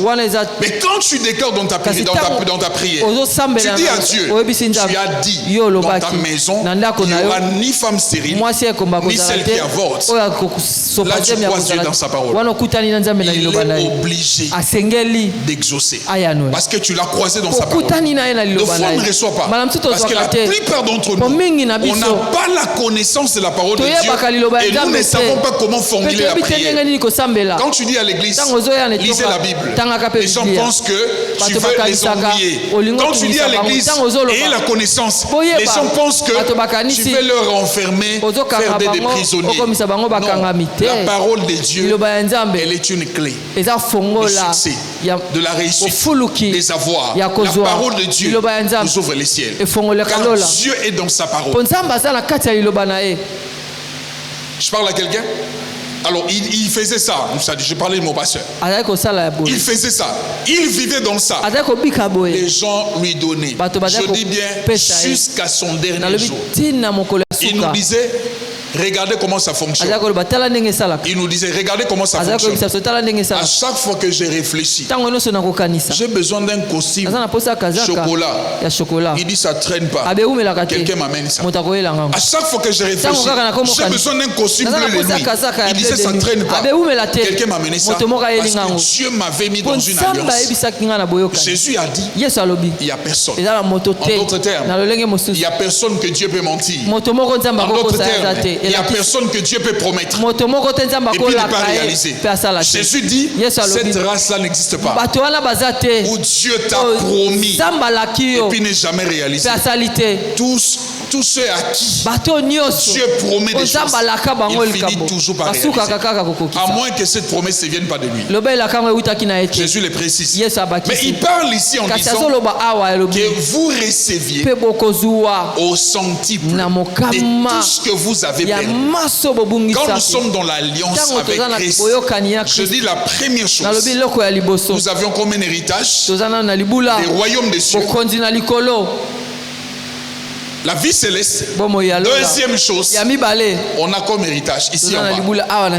Speaker 1: Mais quand tu déclares dans ta prière, tu dis à Dieu, tu as dit dans ta maison, il n'y aura ni femme stérile, ni celle qui avorte. Là, tu crois Dieu dans sa parole. Il est obligé d'exaucer. Parce que tu l'as croisé dans sa parole. Le foi ne reçoit pas. Parce que la plupart d'entre nous, on n'a pas la connaissance de la parole de Dieu. Et nous ne savons pas comment formuler la prière. Quand tu dis à l'église, lisez la Bible. Les gens pensent que tu veux les ennuyer. Quand tu dis à l'église, ayez la connaissance. Les gens pensent que tu veux leur enfermer, faire des prisonniers. Non, la parole de Dieu, elle est une clé du succès, de la réussite, des avoirs. La parole de Dieu nous ouvre les ciels. Car Dieu est dans sa parole. Je parle à quelqu'un? Alors, il faisait ça. Je parlais de mon pasteur. Il faisait ça. Il vivait dans ça. Les gens lui donnaient. Je dis bien, jusqu'à son dernier jour. Il nous disait, regardez comment ça fonctionne. Il nous disait, regardez comment ça fonctionne. À chaque fois que j'ai réfléchi, j'ai besoin d'un costume chocolat. Il dit, ça ne traîne pas. Quelqu'un m'amène ça. À chaque fois que j'ai réfléchi, j'ai besoin d'un costume bleu de nuit. Il disait, ça ne traîne pas. Quelqu'un m'a amené ça. Parce que Dieu m'avait mis dans une alliance. Jésus a dit, il n'y a personne. En d'autres termes, il n'y a personne que Dieu peut mentir. En d'autres termes, il n'y a personne que Dieu peut promettre et puis ne pas réaliser. Jésus dit, cette race-là n'existe pas. Où Dieu t'a promis et puis n'est jamais réalisé. Tous ceux à qui Dieu promet des choses, il finit toujours par réaliser. À moins que cette promesse ne vienne pas de lui. Jésus le précise. Mais il parle ici en disant que vous receviez au centuple de tout ce que vous avez perdu. Quand nous sommes dans l'alliance avec Christ, je dis la première chose, nous avions comme un héritage les royaumes des cieux, la vie céleste. Deuxième chose, on a comme héritage ici en bas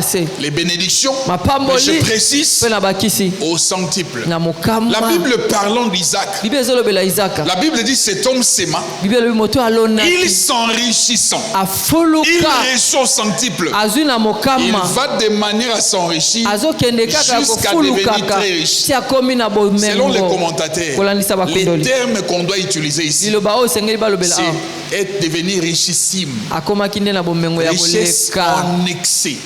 Speaker 1: les bénédictions, mais je précise au centuple. La Bible parlant d'Isaac, la Bible dit cet homme s'aima, il s'enrichissant, il reçoit au centuple, il va de manière à s'enrichir jusqu'à devenir très riche. Selon les commentateurs, les termes qu'on doit utiliser ici, c'est devenir richissime, richesse en excès,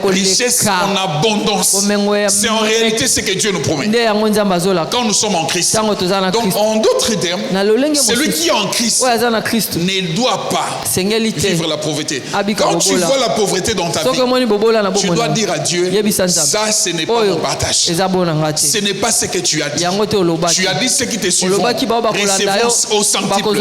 Speaker 1: richesse en abondance. C'est en réalité ce que Dieu nous promet quand nous sommes en Christ. Donc en d'autres termes, celui qui est en Christ ne doit pas vivre la pauvreté. Quand tu vois la pauvreté dans ta vie, tu dois dire à Dieu, ça ce n'est pas mon partage, ce n'est pas ce que tu as dit. Tu as dit ce qui te suivent, recevons au centuple.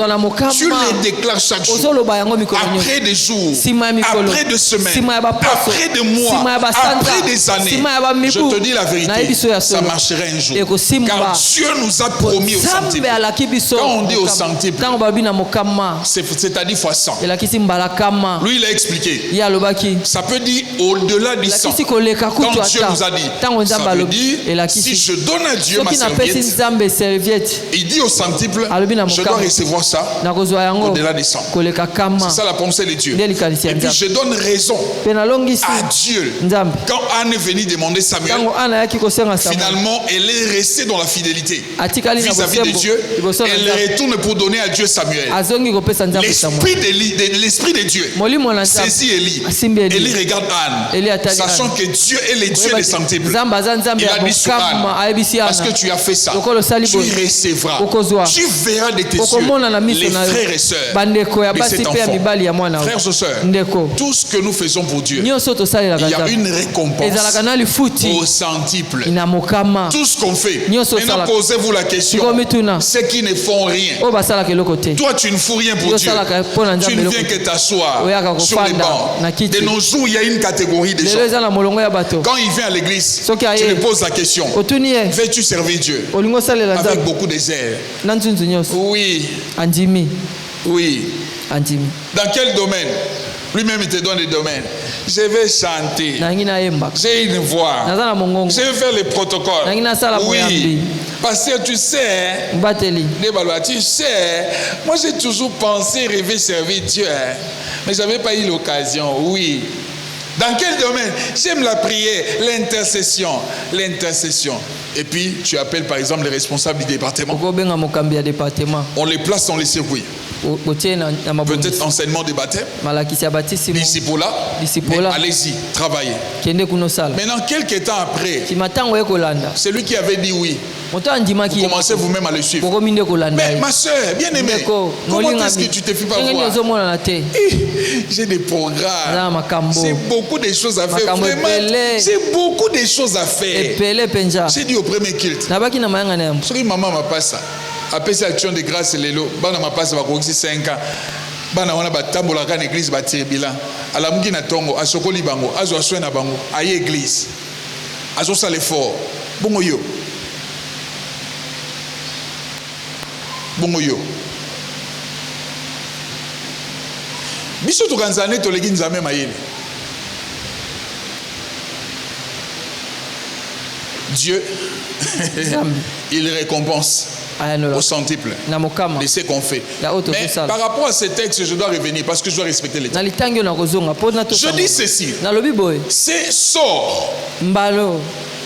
Speaker 1: Tu les déclares chaque jour, après des jours, après des semaines, après des mois, après des années. Je te dis la vérité, ça marcherait un jour, car Dieu nous a promis au centuple. Quand on dit au centuple, c'est-à-dire fois 100. Lui il a expliqué, ça peut dire au-delà du 100. Quand Dieu nous a dit, ça veut dire si je donne à Dieu ma serviette, il dit au centuple, je dois recevoir ça au-delà des 100. C'est ça la pensée de Dieu. Et puis je donne raison à Dieu. Quand Anne est venue demander Samuel, finalement elle est restée dans la fidélité vis-à-vis de Dieu. Elle retourne pour donner à Dieu Samuel. L'esprit de Dieu saisit Élie. Élie regarde Anne, sachant que Dieu est le Dieu des centuple. Il a dit sur Anne, parce que tu as fait ça, tu recevras, tu verras de tes yeux les frères et sœurs de cet enfant. Frères et sœurs, tout ce que nous faisons pour Dieu, il y a une récompense au centuple. Tout ce qu'on fait. Maintenant posez-vous la question, ceux qui ne font rien, toi tu ne fous rien pour Dieu, tu ne viens que t'asseoir sur les bancs. De nos jours il y a une catégorie de gens, quand il vient à l'église, tu lui poses la question, veux-tu servir Dieu? Avec beaucoup de zèle. Oui. Oui. Dans quel domaine? Lui-même, il te donne des domaines. Je vais chanter. J'ai une voix. Je vais faire les protocoles. Oui. Parce que tu sais, moi j'ai toujours pensé, rêver, servir Dieu. Mais je n'avais pas eu l'occasion. Oui. Dans quel domaine? J'aime la prière, l'intercession. L'intercession. Et puis, tu appelles par exemple les responsables du département. On les place dans les circuits. Peut-être enseignement des baptêmes. Discipola. Allez-y, travaillez. Maintenant, quelques temps après, c'est lui qui avait dit oui. Vous commencez vous-même à le suivre. Mais ma soeur, bien aimée, comment est-ce que tu te fais pas voir? J'ai des programmes. J'ai beaucoup de choses à faire. Vraiment, j'ai beaucoup de choses à faire. J'ai dit au premier culte. Ce que maman m'a pas ça. Après cette action de grâce, bana m'a passé 5 ans. Bana wana batambola ka église batire bilan. Ala mungi na tongo asokoli bango, azo aswe na bango, aye église. Azo sale fort. Bongo yo. Bongo yo. Biso to kanzane to legi nzame mayele. Dieu il récompense au centuple de ce qu'on fait. Mais par rapport à ce texte, je dois revenir parce que je dois respecter les textes. Je dis ceci. C'est sort.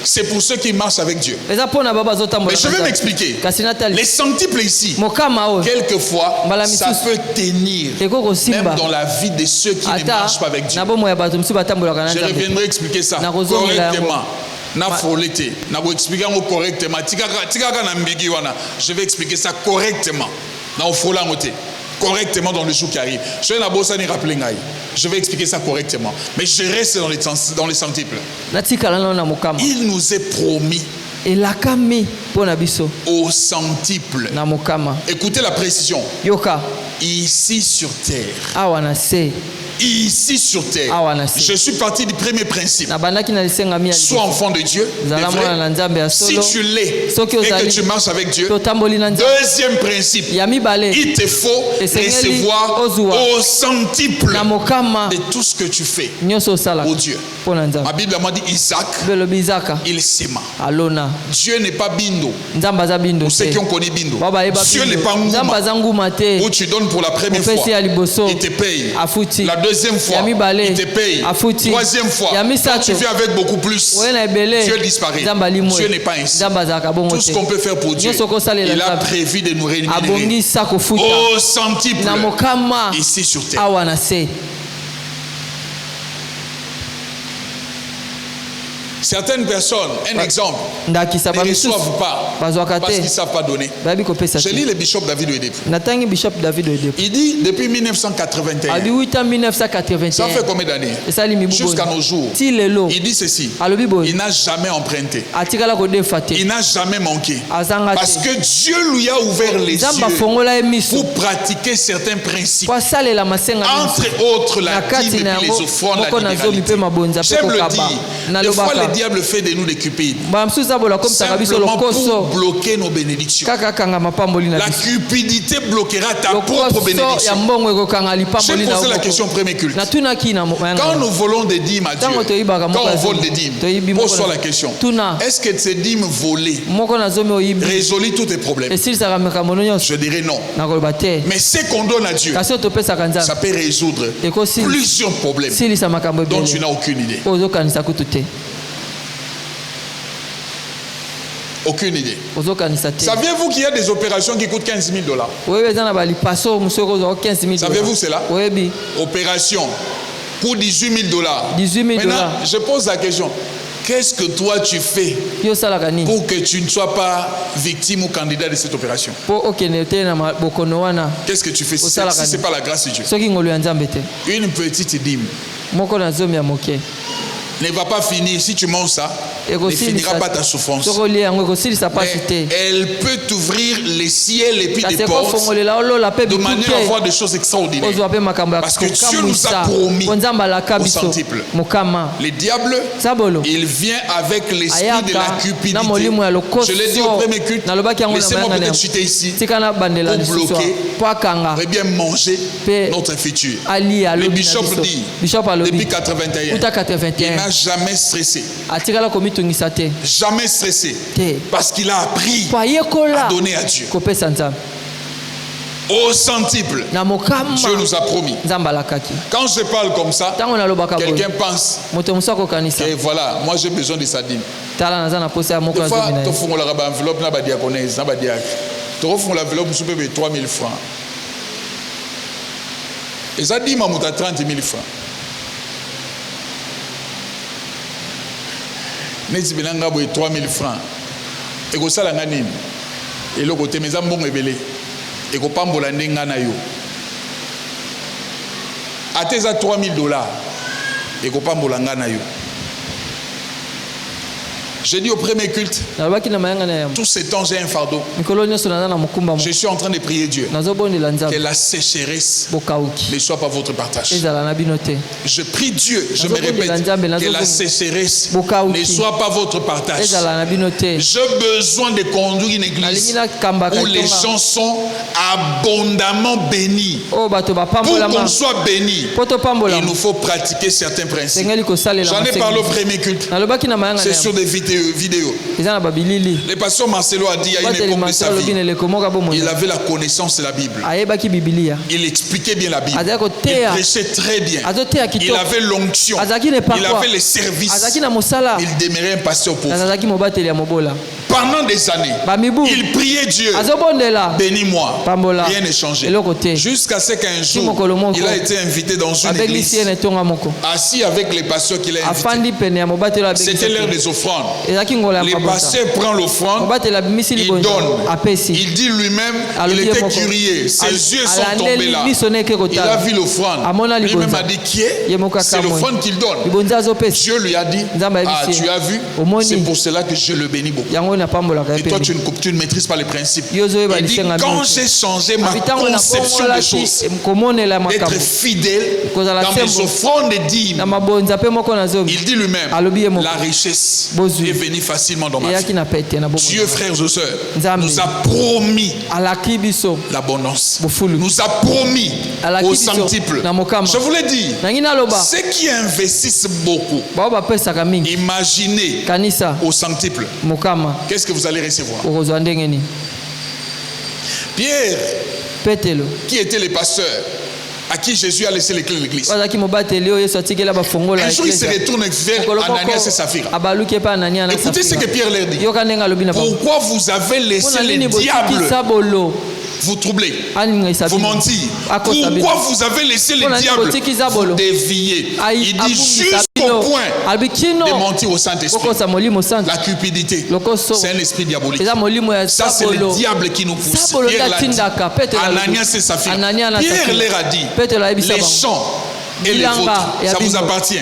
Speaker 1: C'est pour ceux qui marchent avec Dieu. Mais je vais m'expliquer. Les centuples ici, quelquefois, ça peut tenir même dans la vie de ceux qui ne marchent pas avec Dieu. Je reviendrai expliquer ça correctement. Correctement. Je vais expliquer ça correctement. Correctement dans le jour qui arrive. Je vais expliquer ça correctement. Mais je reste dans les centuples. Il nous est promis au centuple. Écoutez la précision. Ici sur terre. Ici sur terre. Je suis parti du premier principe. Sois enfant de Dieu. Si tu l'es et que tu marches avec Dieu. Deuxième principe. Il te faut recevoir au centuple de tout ce que tu fais au Dieu. Ma Bible m'a dit Isaac, il s'aima. Dieu n'est pas bindo. Pour ceux qui ont connu bindo. Dieu n'est pas ngouma. Où tu donnes pour la première fois, il te paye. La deuxième fois, il te paye. Troisième fois, quand tu fais avec beaucoup plus, Dieu disparaît. Dieu n'est pas ainsi. Tout ce qu'on peut faire pour Dieu, il a prévu de nous rémunérer au centuple ici sur terre. Certaines personnes, un exemple, ne reçoivent pas parce qu'ils ne savent pas donner. Je lis le bishop David Oyedepo. Il dit depuis 1981. Ça fait combien d'années? Jusqu'à nos jours. Il dit ceci. Il n'a jamais emprunté. Il n'a jamais manqué. Parce que Dieu lui a ouvert les yeux pour pratiquer certains principes. Entre autres, la dîme et les offrandes, la libéralité. J'aime le dire. Des fois, le diable fait de nous des cupides. Simplement pour bloquer nos bénédictions. La cupidité bloquera ta propre bénédiction. J'ai posé la question au premier culte. Quand nous volons des dîmes à Dieu, quand on vole des dîmes, pose-toi la question. Est-ce que ces dîmes volées résolvent tous tes problèmes? Je dirais non. Mais ce qu'on donne à Dieu, ça peut résoudre plusieurs problèmes dont tu n'as aucune idée. Aucune idée. Saviez-vous qu'il y a des opérations qui coûtent $15 000? Saviez-vous cela? Opération pour $18 000. Maintenant, je pose la question. Qu'est-ce que toi tu fais pour que tu ne sois pas victime ou candidat de cette opération? Qu'est-ce que tu fais si ce n'est pas la grâce de Dieu? Une petite dîme ne va pas finir. Si tu manges ça, ne finira pas ta souffrance. Mais elle peut t'ouvrir les cieux ciel et puis des portes, de manière à voir des choses extraordinaires. Parce que Dieu nous a promis au centuple. Le diable, il vient avec l'esprit de la cupidité. Je l'ai dit au premier culte, laissez-moi peut-être chuter ici pour bloquer et bien manger notre futur. Le bishop dit, depuis 81, il n'a jamais stressé. Jamais stressé. Parce qu'il a appris à donner à Dieu. Au centuple, Dieu nous a promis. Quand je parle comme ça, quelqu'un pense que voilà, moi j'ai besoin de sa dîme. Des fois, tu fais l'enveloppe, tu refais l'enveloppe, tu peux payer 3 000 francs. Et ça dit, tu as 30 000 francs. Mais si tu as 3 000 francs, et que ça, et le côté, mes amis, et que pambola ndenga na yo ateza $3,000 et que pambola ngana yo. J'ai dit au premier culte, tout ce temps j'ai un fardeau. Je suis en train de prier Dieu que la sécheresse ne soit pas votre partage. Je prie Dieu, je me répète, que la sécheresse ne soit pas votre partage. J'ai besoin de conduire une église où les gens sont abondamment bénis. Pour qu'on soit bénis, il nous faut pratiquer certains principes. J'en ai parlé au premier culte. C'est sur des vidéos. Le pasteur Marcelo a dit il y a une époque de sa vie, il avait la connaissance de la Bible. Il expliquait bien la Bible. Il prêchait très bien. Il avait l'onction. Il avait les services. Il demeurait un pasteur pauvre. Pendant des années, il priait Dieu. Bénis-moi. Rien n'est changé. Jusqu'à ce qu'un jour, il a été invité dans une église, assis avec les pasteurs qu'il a invités. C'était l'heure des offrandes. Les pasteurs prennent l'offrande, il donne. Il dit lui-même, il était curieux. Ses yeux sont tombés là. Il a vu l'offrande. Lui-même a dit qui est? C'est l'offrande qu'il donne. Dieu lui a dit, ah, tu as vu? C'est pour cela que je le bénis beaucoup. Et toi, tu ne maîtrises pas les principes. Il dit, quand j'ai changé ma conception des choses, d'être fidèle dans mes offrandes et dîmes, il dit lui-même, la richesse est venue facilement dans ma vie. Dieu, frères et sœurs, nous a promis l'abondance. Nous a promis au centuple. Je vous l'ai dit, ceux qui investissent beaucoup, imaginez au centuple, qu'est-ce que vous allez recevoir? Pierre, qui était le pasteur à qui Jésus a laissé les clés de l'église, un jour il se retourne vers Ananias et Saphira. Écoutez ce que Pierre leur dit. Pourquoi vous avez laissé les diables vous troubler, vous mentir? Pourquoi vous avez laissé les diables vous dévier? Il dit jusqu'au point de mentir au Saint-Esprit. La cupidité, c'est un esprit diabolique. Ça, c'est le diable qui nous pousse. Pierre l'a dit. Ananias et Saphira. Pierre leur a dit, les champs et les vôtres, ça vous appartient.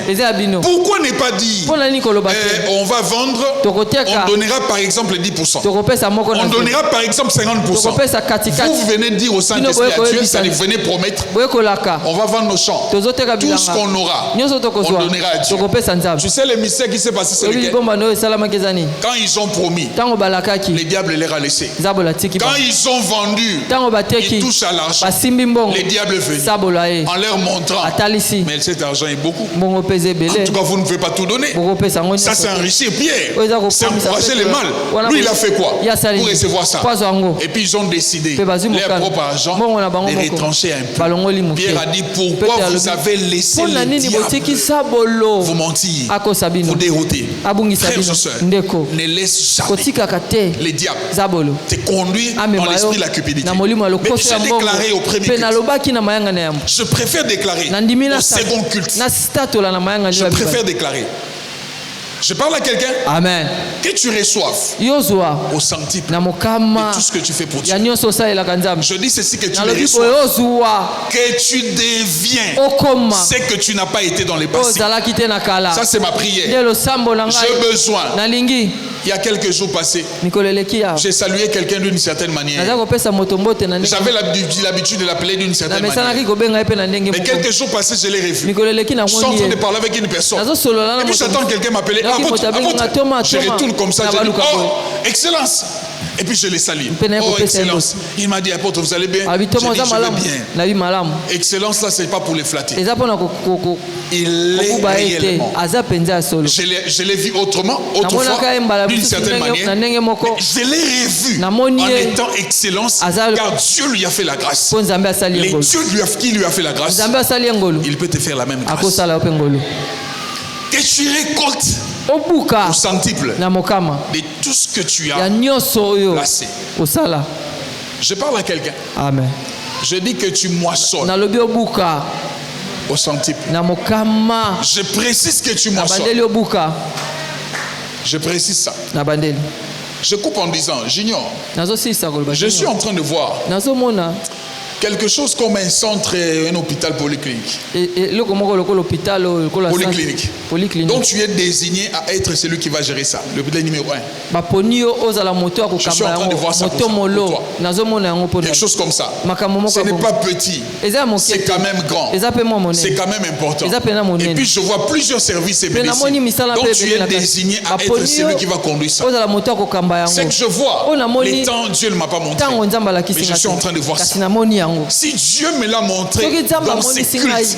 Speaker 1: Pourquoi ne pas dire on va vendre, on donnera par exemple 10%, on donnera par exemple 50%. Vous venez dire au Saint-Esprit actuel, ça vous venez promettre, on va vendre nos champs, tout ce qu'on aura, on donnera à Dieu. Tu sais le mystère qui s'est passé, c'est lequel? Quand ils ont promis, le diable leur a laissé. Quand ils ont vendu, ils touchent à l'argent, le diable est venu en leur montrant. Mais cet argent est beaucoup. En tout cas, vous ne pouvez pas tout donner. Ça, c'est enrichir Pierre. C'est encourager le mal. Lui, il a fait quoi pour recevoir ça? Et puis, ils ont décidé, leur propre argent, de retrancher un peu. Pierre a dit, pourquoi vous avez laissé les diables vous mentir, vous dérouter? Frères et sœurs, ne laisse jamais les diables te conduire dans l'esprit de la cupidité. Mais j'ai déclaré au premier culte. Je préfère déclarer au second culte. Je préfère déclarer. Je parle à quelqu'un. Amen. Que tu reçoives au centuple de tout ce que tu fais pour Dieu. Je dis ceci, que tu le reçois. Que tu deviens ce que tu n'as pas été dans le passé. Ça, c'est ma prière. J'ai besoin Il y a quelques jours passés, j'ai salué quelqu'un d'une certaine manière. J'avais l'habitude de l'appeler d'une certaine manière. Mais quelques jours passés, je l'ai revu. Je suis en train de parler avec une personne. Et puis j'attends quelqu'un m'appeler. Je retourne comme ça. Je dis, oh, Excellence. Et puis je l'ai salué. Oh, Excellence. Il m'a dit, apôtre, vous allez bien? Je dis, je vais bien. Excellence, là, ce n'est pas pour les flatter. Il est réellement. Je l'ai vu autrement, autrefois, d'une certaine manière. Mais je l'ai revu en étant Excellence, car Dieu lui a fait la grâce. Les dieux qui lui a fait la grâce, il peut te faire la même grâce. Que tu récoltes au centuple de tout ce que tu as placé. Je parle à quelqu'un.
Speaker 2: Amen.
Speaker 1: Je dis que tu moissonnes au centuple. Je précise que tu moissonnes. Je précise ça. Je coupe en disant, j'ignore. Je suis en train de voir quelque chose comme un centre, un hôpital polyclinique. Polyclinique. Donc tu es désigné à être celui qui va gérer ça. L'hôpital numéro 1. Je suis en train de voir ça pour toi. Quelque chose comme ça. Ce n'est pas petit. C'est quand même grand. C'est quand même important. Et puis je vois plusieurs services et bénéfices. Donc tu es désigné à être celui qui va conduire ça. C'est que je vois. Le temps, Dieu ne m'a pas montré. Mais je suis en train de voir ça. Si Dieu me l'a montré dans ces cultes,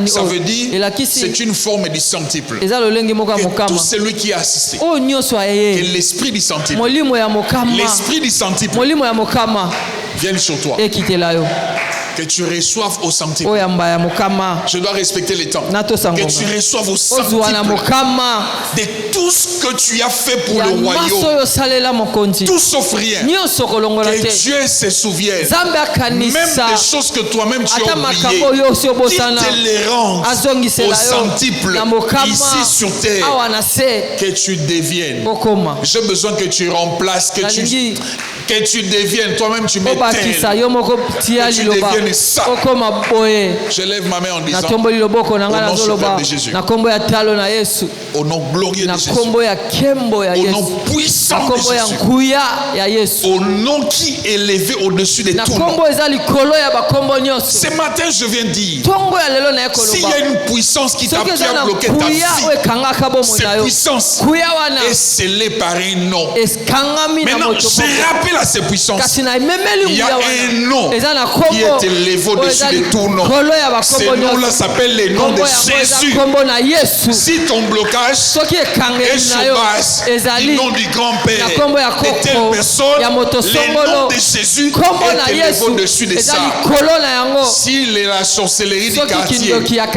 Speaker 1: ça veut dire que c'est une forme du centuple. Que tout celui qui a assisté, que l'esprit du centuple, l'esprit du centuple vienne sur toi. Que tu reçoives au centuple. Je dois respecter les temps. Que tu reçoives au centuple de tout ce que tu as fait pour le royaume. Tout sauf rien. Que Dieu se souvienne. Même des choses que toi-même tu as oubliées. Qu'il te les rende au centuple ici sur terre. Que tu deviennes. J'ai besoin que tu remplaces. Que tu deviennes. Toi-même tu m'éteins. Que tu deviennes ça. Je lève ma main en disant au nom suprême de Jésus, au nom glorieux de Jésus, au nom puissant de Jésus, au nom qui est élevé au-dessus de tout nom. Ce matin je viens dire, s'il y a une puissance qui t'a bloqué ta vie, cette puissance est scellée par un nom. Maintenant je rappelle à ces puissances, il y a un nom qui est élevé au-dessus de tout nom. Ce nom-là s'appelle le nom de Jésus. Si ton blocage est sur base du nom du grand-père de telle personne, le nom de Jésus est élevé au-dessus de ça. Si la sorcellerie du quartier,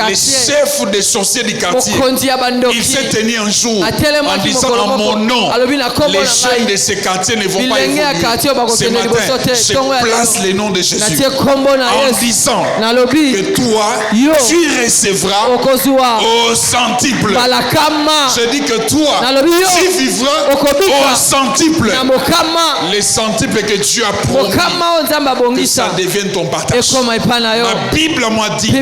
Speaker 1: les chefs des sorciers du quartier, il s'est tenu un jour en disant en mon nom, les jeunes de ce quartier ne vont pas évoluer. Ce matin, je place le nom de Jésus en disant que toi, tu recevras au centuple. Je dis que toi, tu vivras au centuple. Les centuples que Dieu a promis, que ça devienne ton partage. La Bible m'a dit,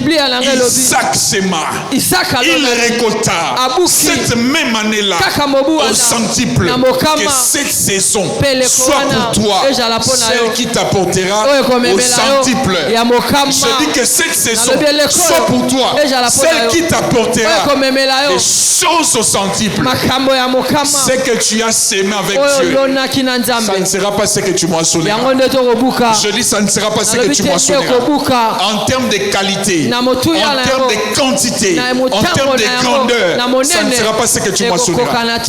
Speaker 1: Isaac sema, il récolta cette même année-là au centuple. Que cette saison soit pour toi celle qui t'apportera au centuple. Je dis que cette saison soit pour toi celle qui t'apportera des choses au centuple. Ce que tu as sémé avec Dieu, ça ne sera pas ce que tu moissonneras. Je dis ça ne sera pas ce que tu moissonneras. En termes de qualité, en termes de quantité, en termes de grandeur, ça ne sera pas ce que tu moissonneras.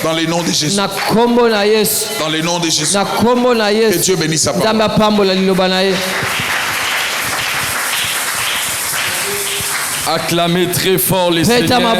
Speaker 1: Dans le nom de Jésus. Dans le nom de Jésus. Que Dieu bénisse sa parole.
Speaker 3: Acclamez très fort les Seigneurs.